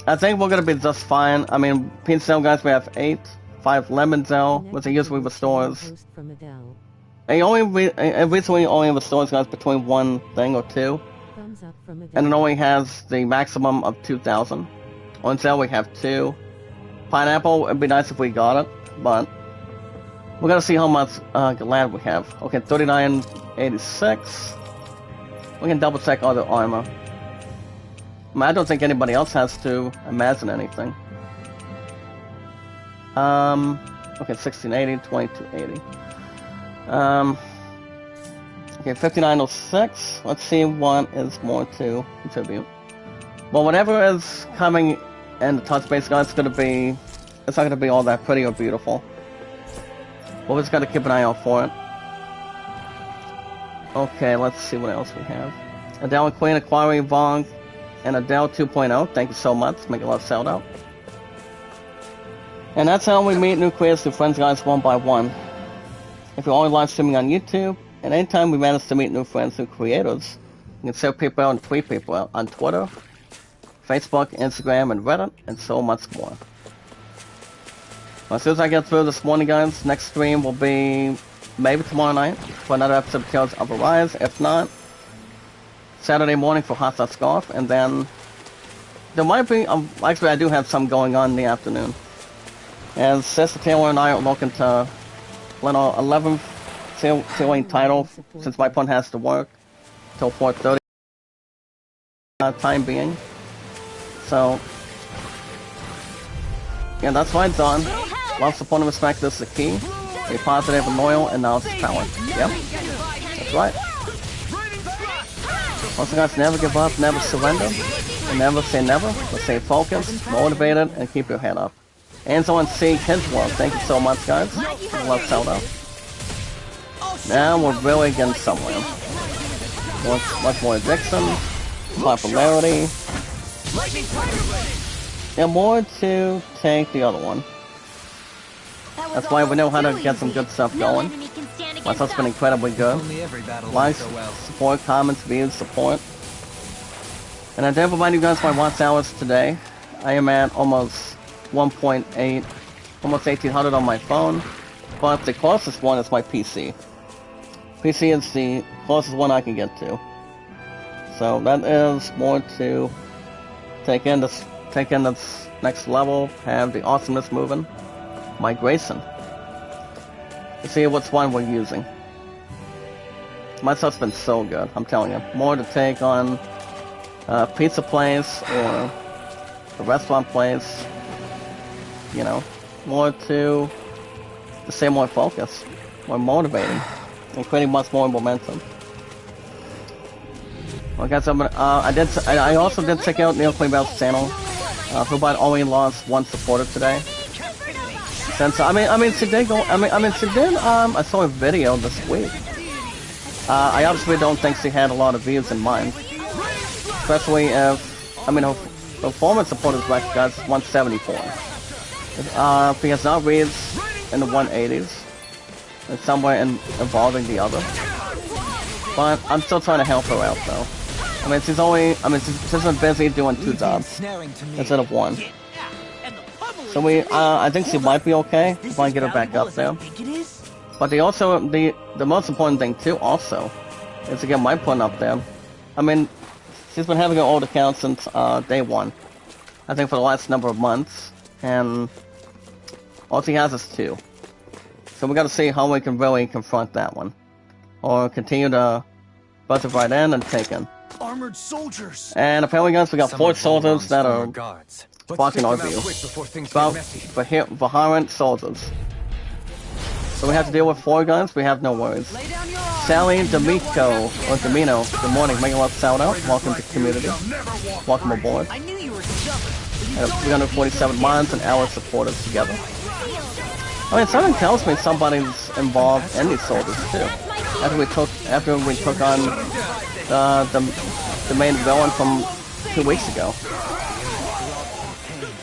I think we're gonna be just fine. I mean, Pink Cell guys, we have 8. 5 Lemon Cell, which it usually restores. Post from Adele. It recently only restores guys between 1 thing or 2. Thumbs up from Adele. And it only has the maximum of 2,000. On sale we have 2. Pineapple, it'd be nice if we got it, but we're gonna see how much land we have. Okay, 3986. We can double check other armor. I mean, I don't think anybody else has to imagine anything. Okay, 1680, 2280. Okay, 5906. Let's see what is more to contribute. Well, whatever is coming in the touch base, guys, it's not gonna be all that pretty or beautiful. But we just gotta keep an eye out for it. Okay, let's see what else we have. Adele and Queen acquiring Vong and Adele 2.0. Thank you so much. Make a lot of shout out. And that's how we meet new creators, new friends, guys, one by one. If you're only live streaming on YouTube, and anytime we manage to meet new friends, new creators, we can serve people out and tweet people out on Twitter, Facebook, Instagram, and Reddit, and so much more. Well, as soon as I get through this morning, guys, next stream will be maybe tomorrow night for another episode of Tales of Arise. If not, Saturday morning for Hot Shots Golf, and then there might be, actually I do have some going on in the afternoon. And Sister Taylor and I are looking to win our 11th ceiling title, since my opponent has to work till 4:30 time being. So, yeah, that's why it's done. Love, support, and respect, this is the key. Be positive and loyal, and now it's power. Yep, that's right. Also, guys, never give up, never surrender, and never say never, but stay focused, motivated, and keep your head up. Anzo and Seek his world. Thank you so much, guys. Love Zelda. Now we're really getting somewhere. Much more addiction, popularity, and more to take the other one. That's why we know how to get some good stuff going. My stuff's been incredibly good. Only every battle Likes, won't go well. support, comments, views, support. And I did remind you guys my watch hours today. I am at almost 1.8, almost 1800 on my phone, but the closest one is my PC. PC is the closest one I can get to. So that is more to take in this next level, have the awesomeness moving. Migration. Let's see which one we're using. My stuff's been so good, I'm telling you. More to take on pizza place or a restaurant place. You know, more to stay more focused, more motivating, and creating much more momentum. Well, guys, I also did check out Neil Queenbell's channel, who only lost 1 supporter today. Since she did I saw a video this week. I obviously don't think she had a lot of views in mind, especially if her performance supporters record got 174. He has not reached in the 180s. It's somewhere involving the other. But I'm still trying to help her out though. She's been busy doing 2 jobs instead of 1. So I think she might be okay if I get her back up there. But the most important thing too also is to get my point up there. She's been having her old account since day 1. I think for the last number of months, and all she has is 2. So we gotta see how we can really confront that one. Or continue to buzz it right in and take in. Armored soldiers. And apparently guys, we got 4 soldiers that are guards. blocking our Let's view. take them out quick before things About get messy. Vaharian soldiers. So we have to deal with 4 guns, we have no worries. Sally D'Amico, or Domino. Good morning, Megalove shout out. Welcome to community. Welcome aboard. I knew you were stubborn. And 347 months and hours supported together. I mean, something tells me somebody's involved in these soldiers too. After we took on the main villain from 2 weeks ago.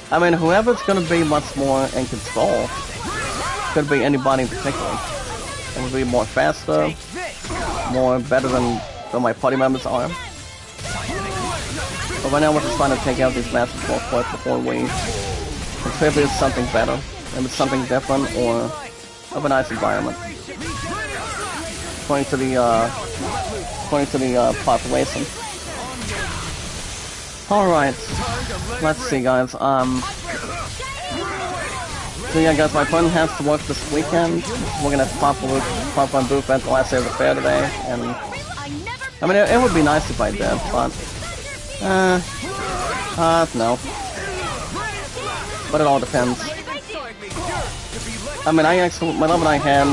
I mean, whoever's gonna be much more in control could be anybody in particular. It would be more faster, more better than my party members are. But right now we're just trying to take out these massive more quick before we contribute something better. Maybe something different or of a nice environment. According to the population. Alright. Let's see guys. So yeah guys, my friend has to work this weekend. We're gonna pop on booth at the last day of the fair today, and I mean it would be nice if I did, but no. But it all depends. I mean my love and I had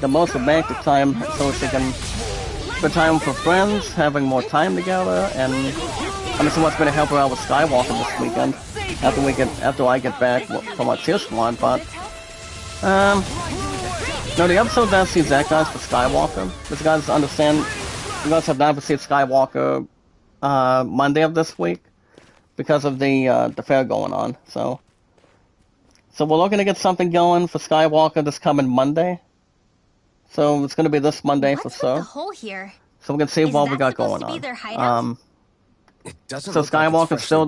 the most romantic time so she can spend time for friends, having more time together, and I mean someone's gonna help her out with Skywalker this weekend. After I get back from our tier squad, but no, the episode does see that guys for Skywalker. Because you guys understand, you guys have not received Skywalker Monday of this week because of the fair going on. So we're looking to get something going for Skywalker this coming Monday. So it's going to be this Monday for sure. The hole here? So we can see what we got going on. So Skywalker's still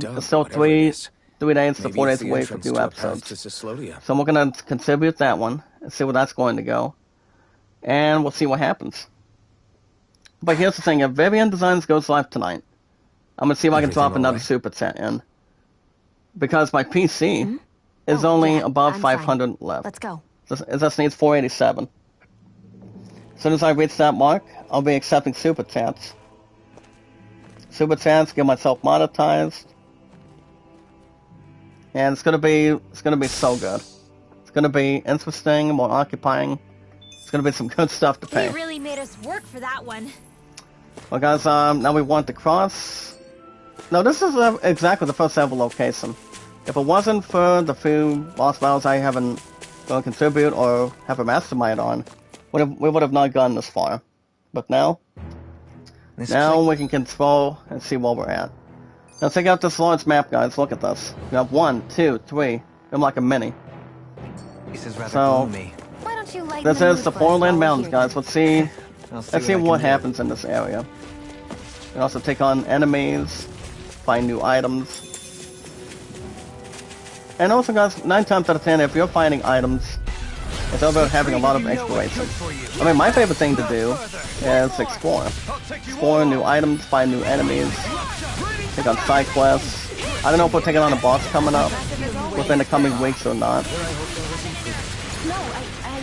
3 days to 4 days away for 2 episodes. So we're gonna contribute that one and see where that's going to go, and we'll see what happens. But here's the thing: if Vivian Designs goes live tonight, I'm gonna see if I can drop another super chat in, because my PC is only above 500 left. Let's go. It just needs 487. As soon as I reach that mark, I'll be accepting super chats. Super chats, get myself monetized. And it's gonna be so good. It's gonna be interesting, more occupying. It's gonna be some good stuff to pay. They really made us work for that one. Well guys, now we want to cross. No, this is exactly the first ever location. If it wasn't for the few lost battles I haven't gonna contribute or have a mastermind on, we would have not gotten this far. But now we can control and see where we're at. Now check out this large map, guys. Look at this. We have 1, 2, 3. I'm like a mini. This is rather So gloomy. Why don't you lighten this the is mood the for us Four while Land we're Mountains, here? guys. Let's see I'll what I can happens do. in this area. You can also take on enemies, find new items. And also, guys, 9 times out of 10, if you're finding items, it's all about having a lot of exploration. I mean, my favorite thing to do is explore. Explore new items, find new enemies, take on side quests. I don't know if we're taking on a boss coming up within the coming weeks or not.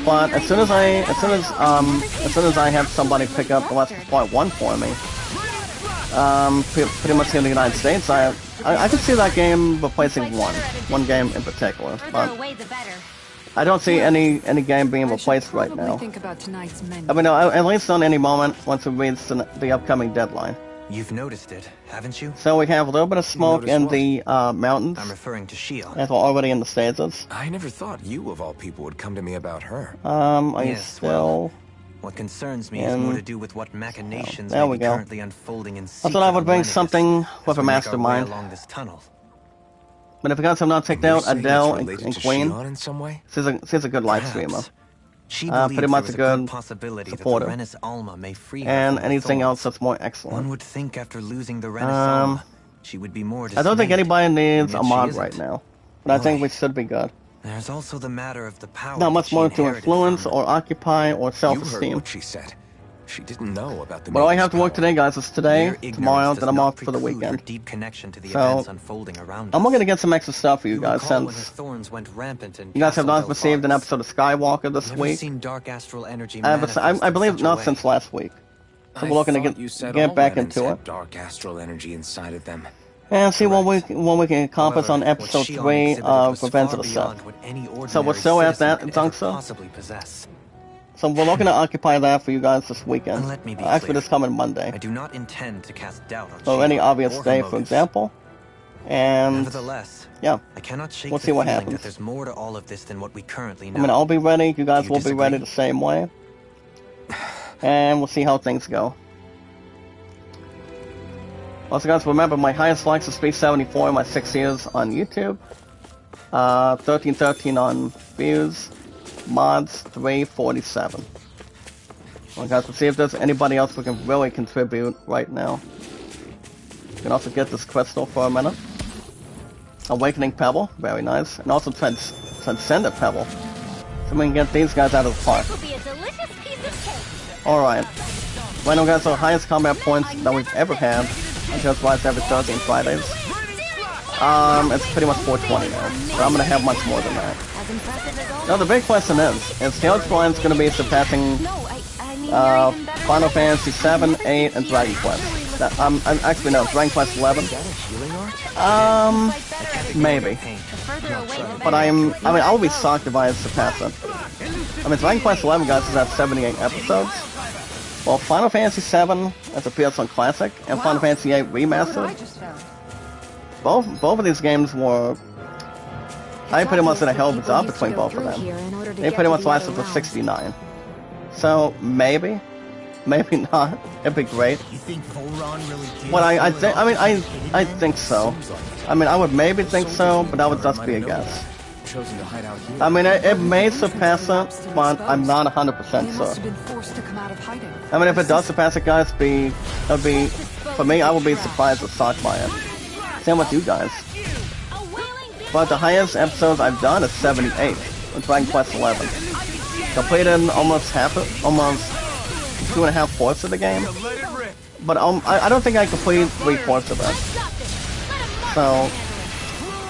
But as soon as I have somebody pick up the Last Part 1 for me, pretty much here in the United States, I could see that game replacing one game in particular. But I don't see any game being replaced right now. Think about tonight's menu. I mean, at least on any moment once we reach the upcoming deadline. You've noticed it, haven't you? So we have a little bit of smoke notice in what? the mountains, I'm referring to Shion. as we're already in the stages. I never thought you, of all people, would come to me about her. Are you Yes, still... What concerns me is more to do with what machinations there may we be go. currently unfolding in I secret thought I would on bring Lenegus something as with a we make our way mastermind. along this tunnel. But if you guys have not checked You out say it's Adele related and to Queen, Shion in some way? she's a good live streamer. Perhaps. She Pretty believes much there is a good possibility supporter. that the Renis Alma may free her And from the anything else thorns. that's more One excellent. would think after losing the Renis Alma, she would be more I don't think dismayed. anybody needs Yet a she mod isn't. right now. But I think Boy. we should be good. There's also the matter of the power Not that much she more to inherited influence from or occupy or You heard self-esteem. what she said. She didn't know about the But all I have to Maiden's work power. today, guys, is today, Mere ignorance tomorrow, does then I'm not off for the preclude her weekend. deep connection to the So, events unfolding around I'm us. going to get some extra stuff for you guys, recall when her since thorns went rampant in you guys have Castle not received an Delpharis. episode of Skywalker this Never week. seen dark astral energy I manifest believe in such a not way. since last week. So I we're looking to thought you said get all back Renans into had it. dark astral energy inside of them. And see what we can accomplish on However, episode what Shion 3 exhibited of was Revenge far of the beyond Sith. what any So we're ordinary still at that, citizen could ever Dunkso? possibly possess. So we're looking to occupy that for you guys this weekend. And let me be Actually, clear. this coming Monday. I do not intend to cast doubt on So any Shiva obvious or her day, for motives. example. And Nevertheless, yeah, I cannot shake we'll the see what feeling happens. that there's more to all of this than what we currently know. I mean, I'll be ready. You guys You will be ready disagree? the same way. And we'll see how things go. Also, guys, remember my highest likes is 374 in my 6 years on YouTube. 1313 on views. Mods 347. Well, guys, let's see if there's anybody else who can really contribute right now. You can also get this crystal for a minute. Awakening Pebble, very nice. And also Transcendent Pebble. So we can get these guys out of the park. This will be a delicious piece of cake. Alright. Right now, guys, our highest combat points that we've ever had. I just rise every Thursday and Fridays. It's pretty much 420 now. So I'm gonna have much more than that. As impressive as always. Now the big question is Tales of Rise gonna be surpassing No, I mean, you're even better Final than I Fantasy 7, 8, and Dragon Quest? That, actually no, Dragon Quest 11. Maybe. The further away, the But better. I mean, I will be shocked if I surpass it. I mean, Dragon Quest 11, guys, is at 78 episodes. Well, Final Fantasy 7 as a PS1 Classic, and Final Fantasy 8 Remastered, I just found. both of these games were... I pretty much did a hell of a job between both of them. They pretty much lasted for 69. So, maybe not. It'd be great. You think Volron really did? But I think so. I mean, I would maybe think so, but that would just be a guess. Chosen to hide out here. I mean, it may surpass it, but I'm not 100% They must sure. have been forced to come out of hiding. I mean, if it does surpass it, guys, that'd be, for me, I would be surprised or shocked by it. Same with you guys. But the highest episodes I've done is 78, with Dragon Quest 11. Completed almost 2.5/4 of the game. But I don't think I completed 3/4 of it. So,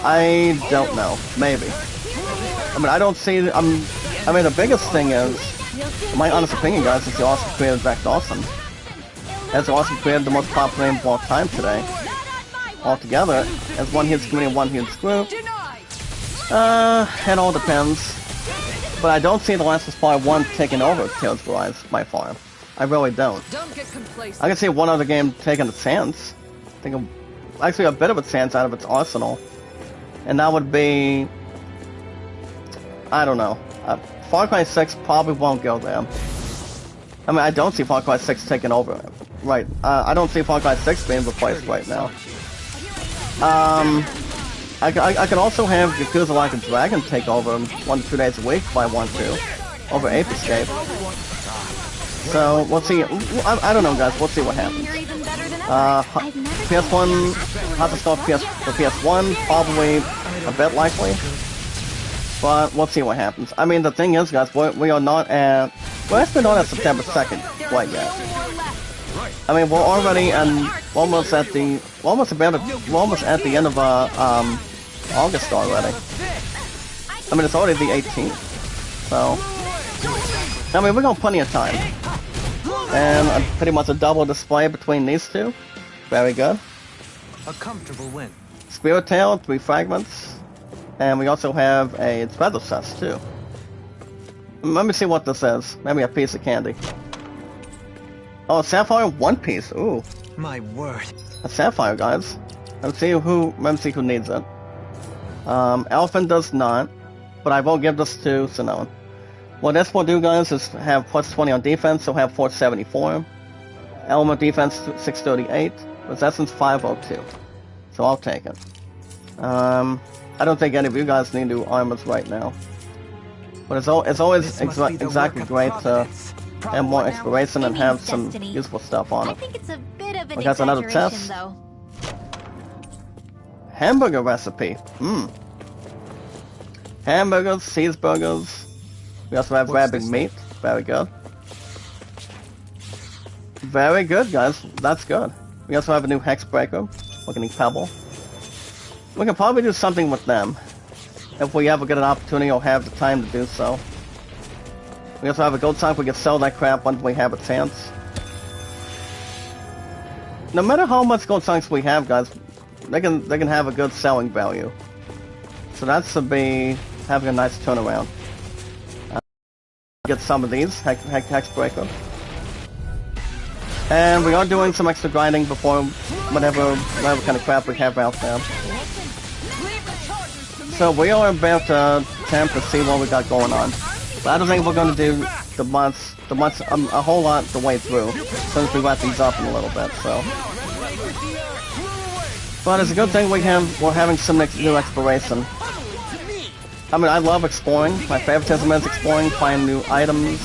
I don't know. Maybe. I mean, I don't see, I mean, the biggest thing is, in my honest opinion, guys, is the awesome creator Jack Dawson. Has also created the most popular game of all time today. Altogether, as one huge community and one huge group. It all depends. But I don't see The Last of Us Part 1 taking over Tales of Rise by far. I really don't. Don't get complacent. I can see one other game taking a chance. Actually a bit of a chance out of its arsenal. And that would be... I don't know. Far Cry 6 probably won't go there. I mean, I don't see Far Cry 6 taking over. Right. I don't see Far Cry 6 being replaced right now. I can also have Yakuza Like a Dragon take over 1 to 2 days a week if I want to. Over Ape Escape. So, we'll see. I don't know, guys. We'll see what happens. You're even better than ever. PS1, hot to start for PS1, probably a bit likely. But we'll see what happens. I mean, the thing is, guys, we are not at... We're actually not at September 2nd quite yet. I mean, we're already almost at the end of August already. I mean, it's already the 18th. So, I mean, we got plenty of time. And pretty much a double display between these two. Very good. A comfortable win. Spirit Tail, 3 fragments. And we also have a Feather Chest, too. Let me see what this is. Maybe a piece of candy. Oh, a Sapphire 1 piece. Ooh. My word. A Sapphire, guys. Let's see who needs it. Elephant does not. But I will give this to Sinone. What this will do, guys, is have plus 20 on defense, so have 474. Element defense 638. Resistance 502. So I'll take it. I don't think any of you guys need to do armors right now. But it's always exactly great to have more exploration and have some useful stuff on I it. think it's a bit of an We got another exaggeration, test. though. Hamburger recipe. Hamburgers, cheeseburgers. We also have rabbit meat. Very good. Very good, guys. That's good. We also have a new Hexbreaker. Awakening Pebble. We can probably do something with them. If we ever get an opportunity or have the time to do so. We also have a gold tank. We can sell that crap once we have a chance. No matter how much gold tanks we have, guys, they can have a good selling value. So that's to be having a nice turnaround. get some of these Hex Breaker. And we are doing some extra grinding before whatever kind of crap we have out there. So we are about to attempt to see what we got going on. But I don't think we're going to do the months a whole lot the way through, since we wrap these up in a little bit. So, but it's a good thing we're having some new exploration. I mean, I love exploring. My favoritism is exploring, finding new items,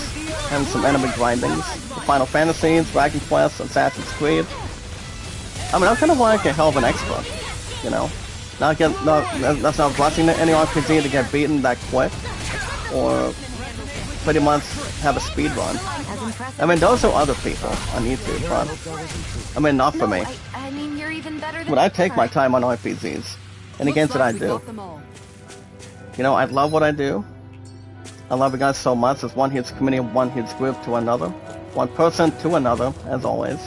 and some enemy grindings. The Final Fantasies, Dragon Quest, Assassin's Creed. I mean, I'm kind of like a hell of an expert, you know. That's not rushing any RPG to get beaten that quick, or pretty much have a speed run. I mean, those are other people on YouTube, but I mean, not for me. I mean, you're even better than But I take my time on RPGs, and the games that I do. You know, I love what I do. I love you guys so much. It's one huge community, one huge group to another. One person to another, as always.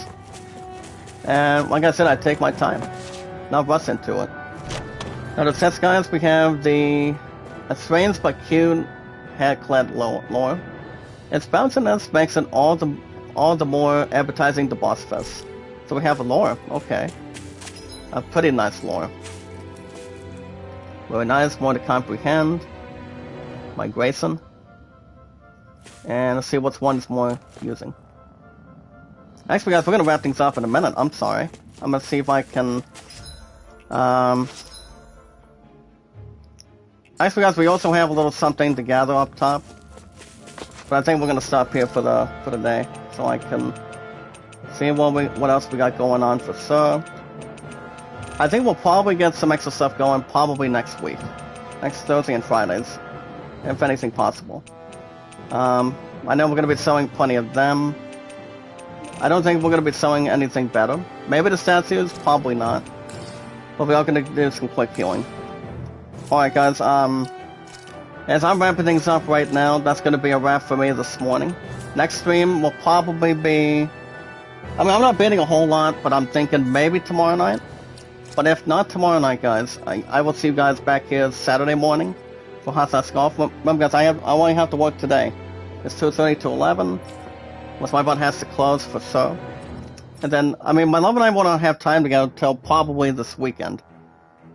And like I said, I take my time. Not rush into it. Now the sets, guys, we have the Strange but Cute Hairclad lore. Its bounciness makes it all the more advertising the boss fest. So we have a lore, okay. A pretty nice lore. Very nice, more to comprehend. By Grayson. And let's see what's one's more using. Actually, guys, we're gonna wrap things up in a minute. I'm sorry. I'm gonna see if I can. Actually, guys, we also have a little something to gather up top. But I think we're gonna stop here for the day, so I can see what else we got going on for sure. I think we'll probably get some extra stuff going probably next week, next Thursday and Fridays, if anything possible. I know we're gonna be selling plenty of them. I don't think we're gonna be selling anything better. Maybe the statues, probably not. But we are gonna do some quick healing. Alright guys, as I'm wrapping things up right now, that's gonna be a wrap for me this morning. Next stream will probably be... I mean, I'm not betting a whole lot, but I'm thinking maybe tomorrow night. But if not tomorrow night, guys, I will see you guys back here Saturday morning for Hot Golf. Remember guys, I only have to work today. It's 2:30 to 11, which my butt has to close for sure. And then, I mean, my love and I won't have time to go till probably this weekend.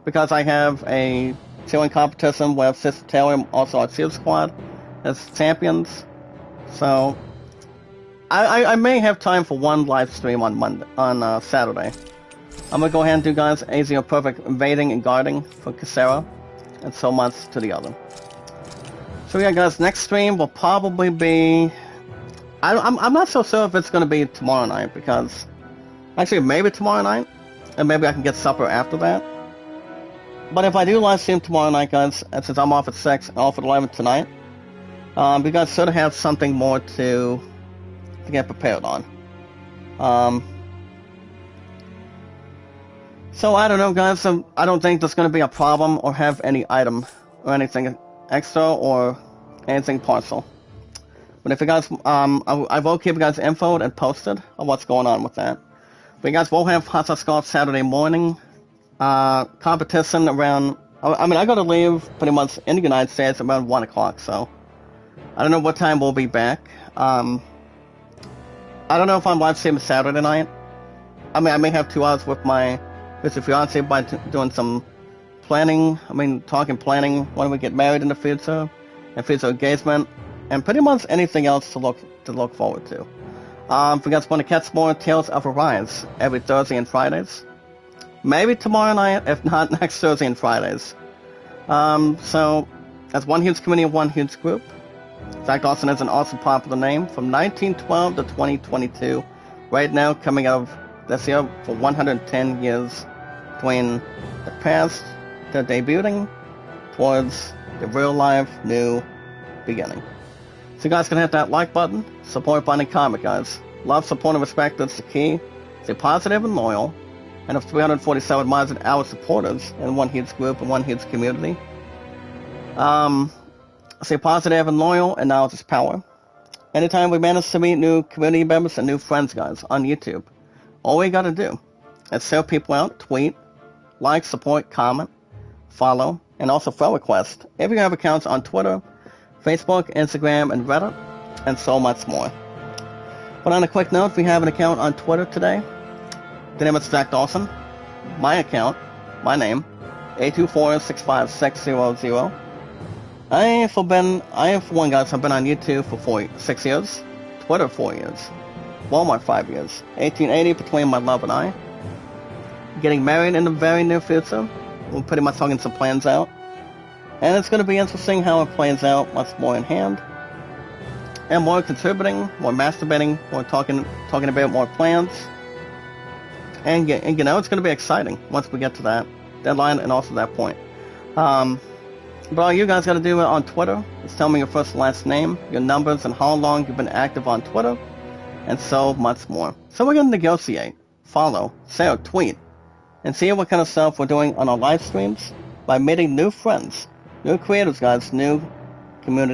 Because I have a sailing competition with Sister Taylor, also our SEAL squad, as champions. So, I may have time for one live stream on Saturday. I'm gonna go ahead and do, guys, Azio Perfect invading and guarding for Cassera, and so much to the other. So yeah, guys, next stream will probably be... I'm not so sure if it's gonna be tomorrow night, because... Actually, maybe tomorrow night, and maybe I can get supper after that. But if I do live stream tomorrow night, guys, and since I'm off at 6 and off at 11 tonight, you guys should have something more to get prepared on. So I don't know, guys. I don't think there's going to be a problem or have any item or anything extra or anything partial. But if you guys, I will keep you guys infoed and posted on what's going on with that. But you guys will have Hot Sauce Golf Saturday morning. Competition around... I mean, I gotta leave pretty much in the United States around 1 o'clock, so... I don't know what time we'll be back. I don't know if I'm live streaming Saturday night. I mean, I may have 2 hours with my fiance by doing some planning. I mean, planning when we get married in the future, and future engagement, and pretty much anything else to look forward to. If you guys want to catch more Tales of Arise every Thursday and Fridays, maybe tomorrow night, if not next Thursday and Fridays. So that's one huge community, one huge group. Zach Dawson is an awesome popular name from 1912 to 2022. Right now, coming out of this year for 110 years between the past, the debuting, towards the real life new beginning. So you guys can hit that like button, support button, and comment, guys. Love, support, and respect is the key. Stay positive and loyal. And of 347 miles an hour supporters in one huge group and one huge community. Stay positive and loyal, and knowledge is power. Anytime we manage to meet new community members and new friends, guys, on YouTube, all we gotta do is show people out, tweet, like, support, comment, follow, and also friend request. If you have accounts on Twitter, Facebook, Instagram, and Reddit, and so much more. But on a quick note, we have an account on Twitter today. The name is Zach Dawson. My account, my name, 824-65600. I, for one, guys, have been on YouTube for 6 years, Twitter 4 years, Walmart 5 years, 1880 between my love and I. Getting married in the very near future. We're pretty much talking some plans out. And it's going to be interesting how it plays out, much more in hand. And more contributing, more masturbating, more talking about more plans. And you know, it's going to be exciting once we get to that deadline and also that point. But all you guys got to do on Twitter is tell me your first and last name, your numbers, and how long you've been active on Twitter, and so much more. So we're going to negotiate, follow, share, tweet, and see what kind of stuff we're doing on our live streams by meeting new friends, new creators, guys, new community.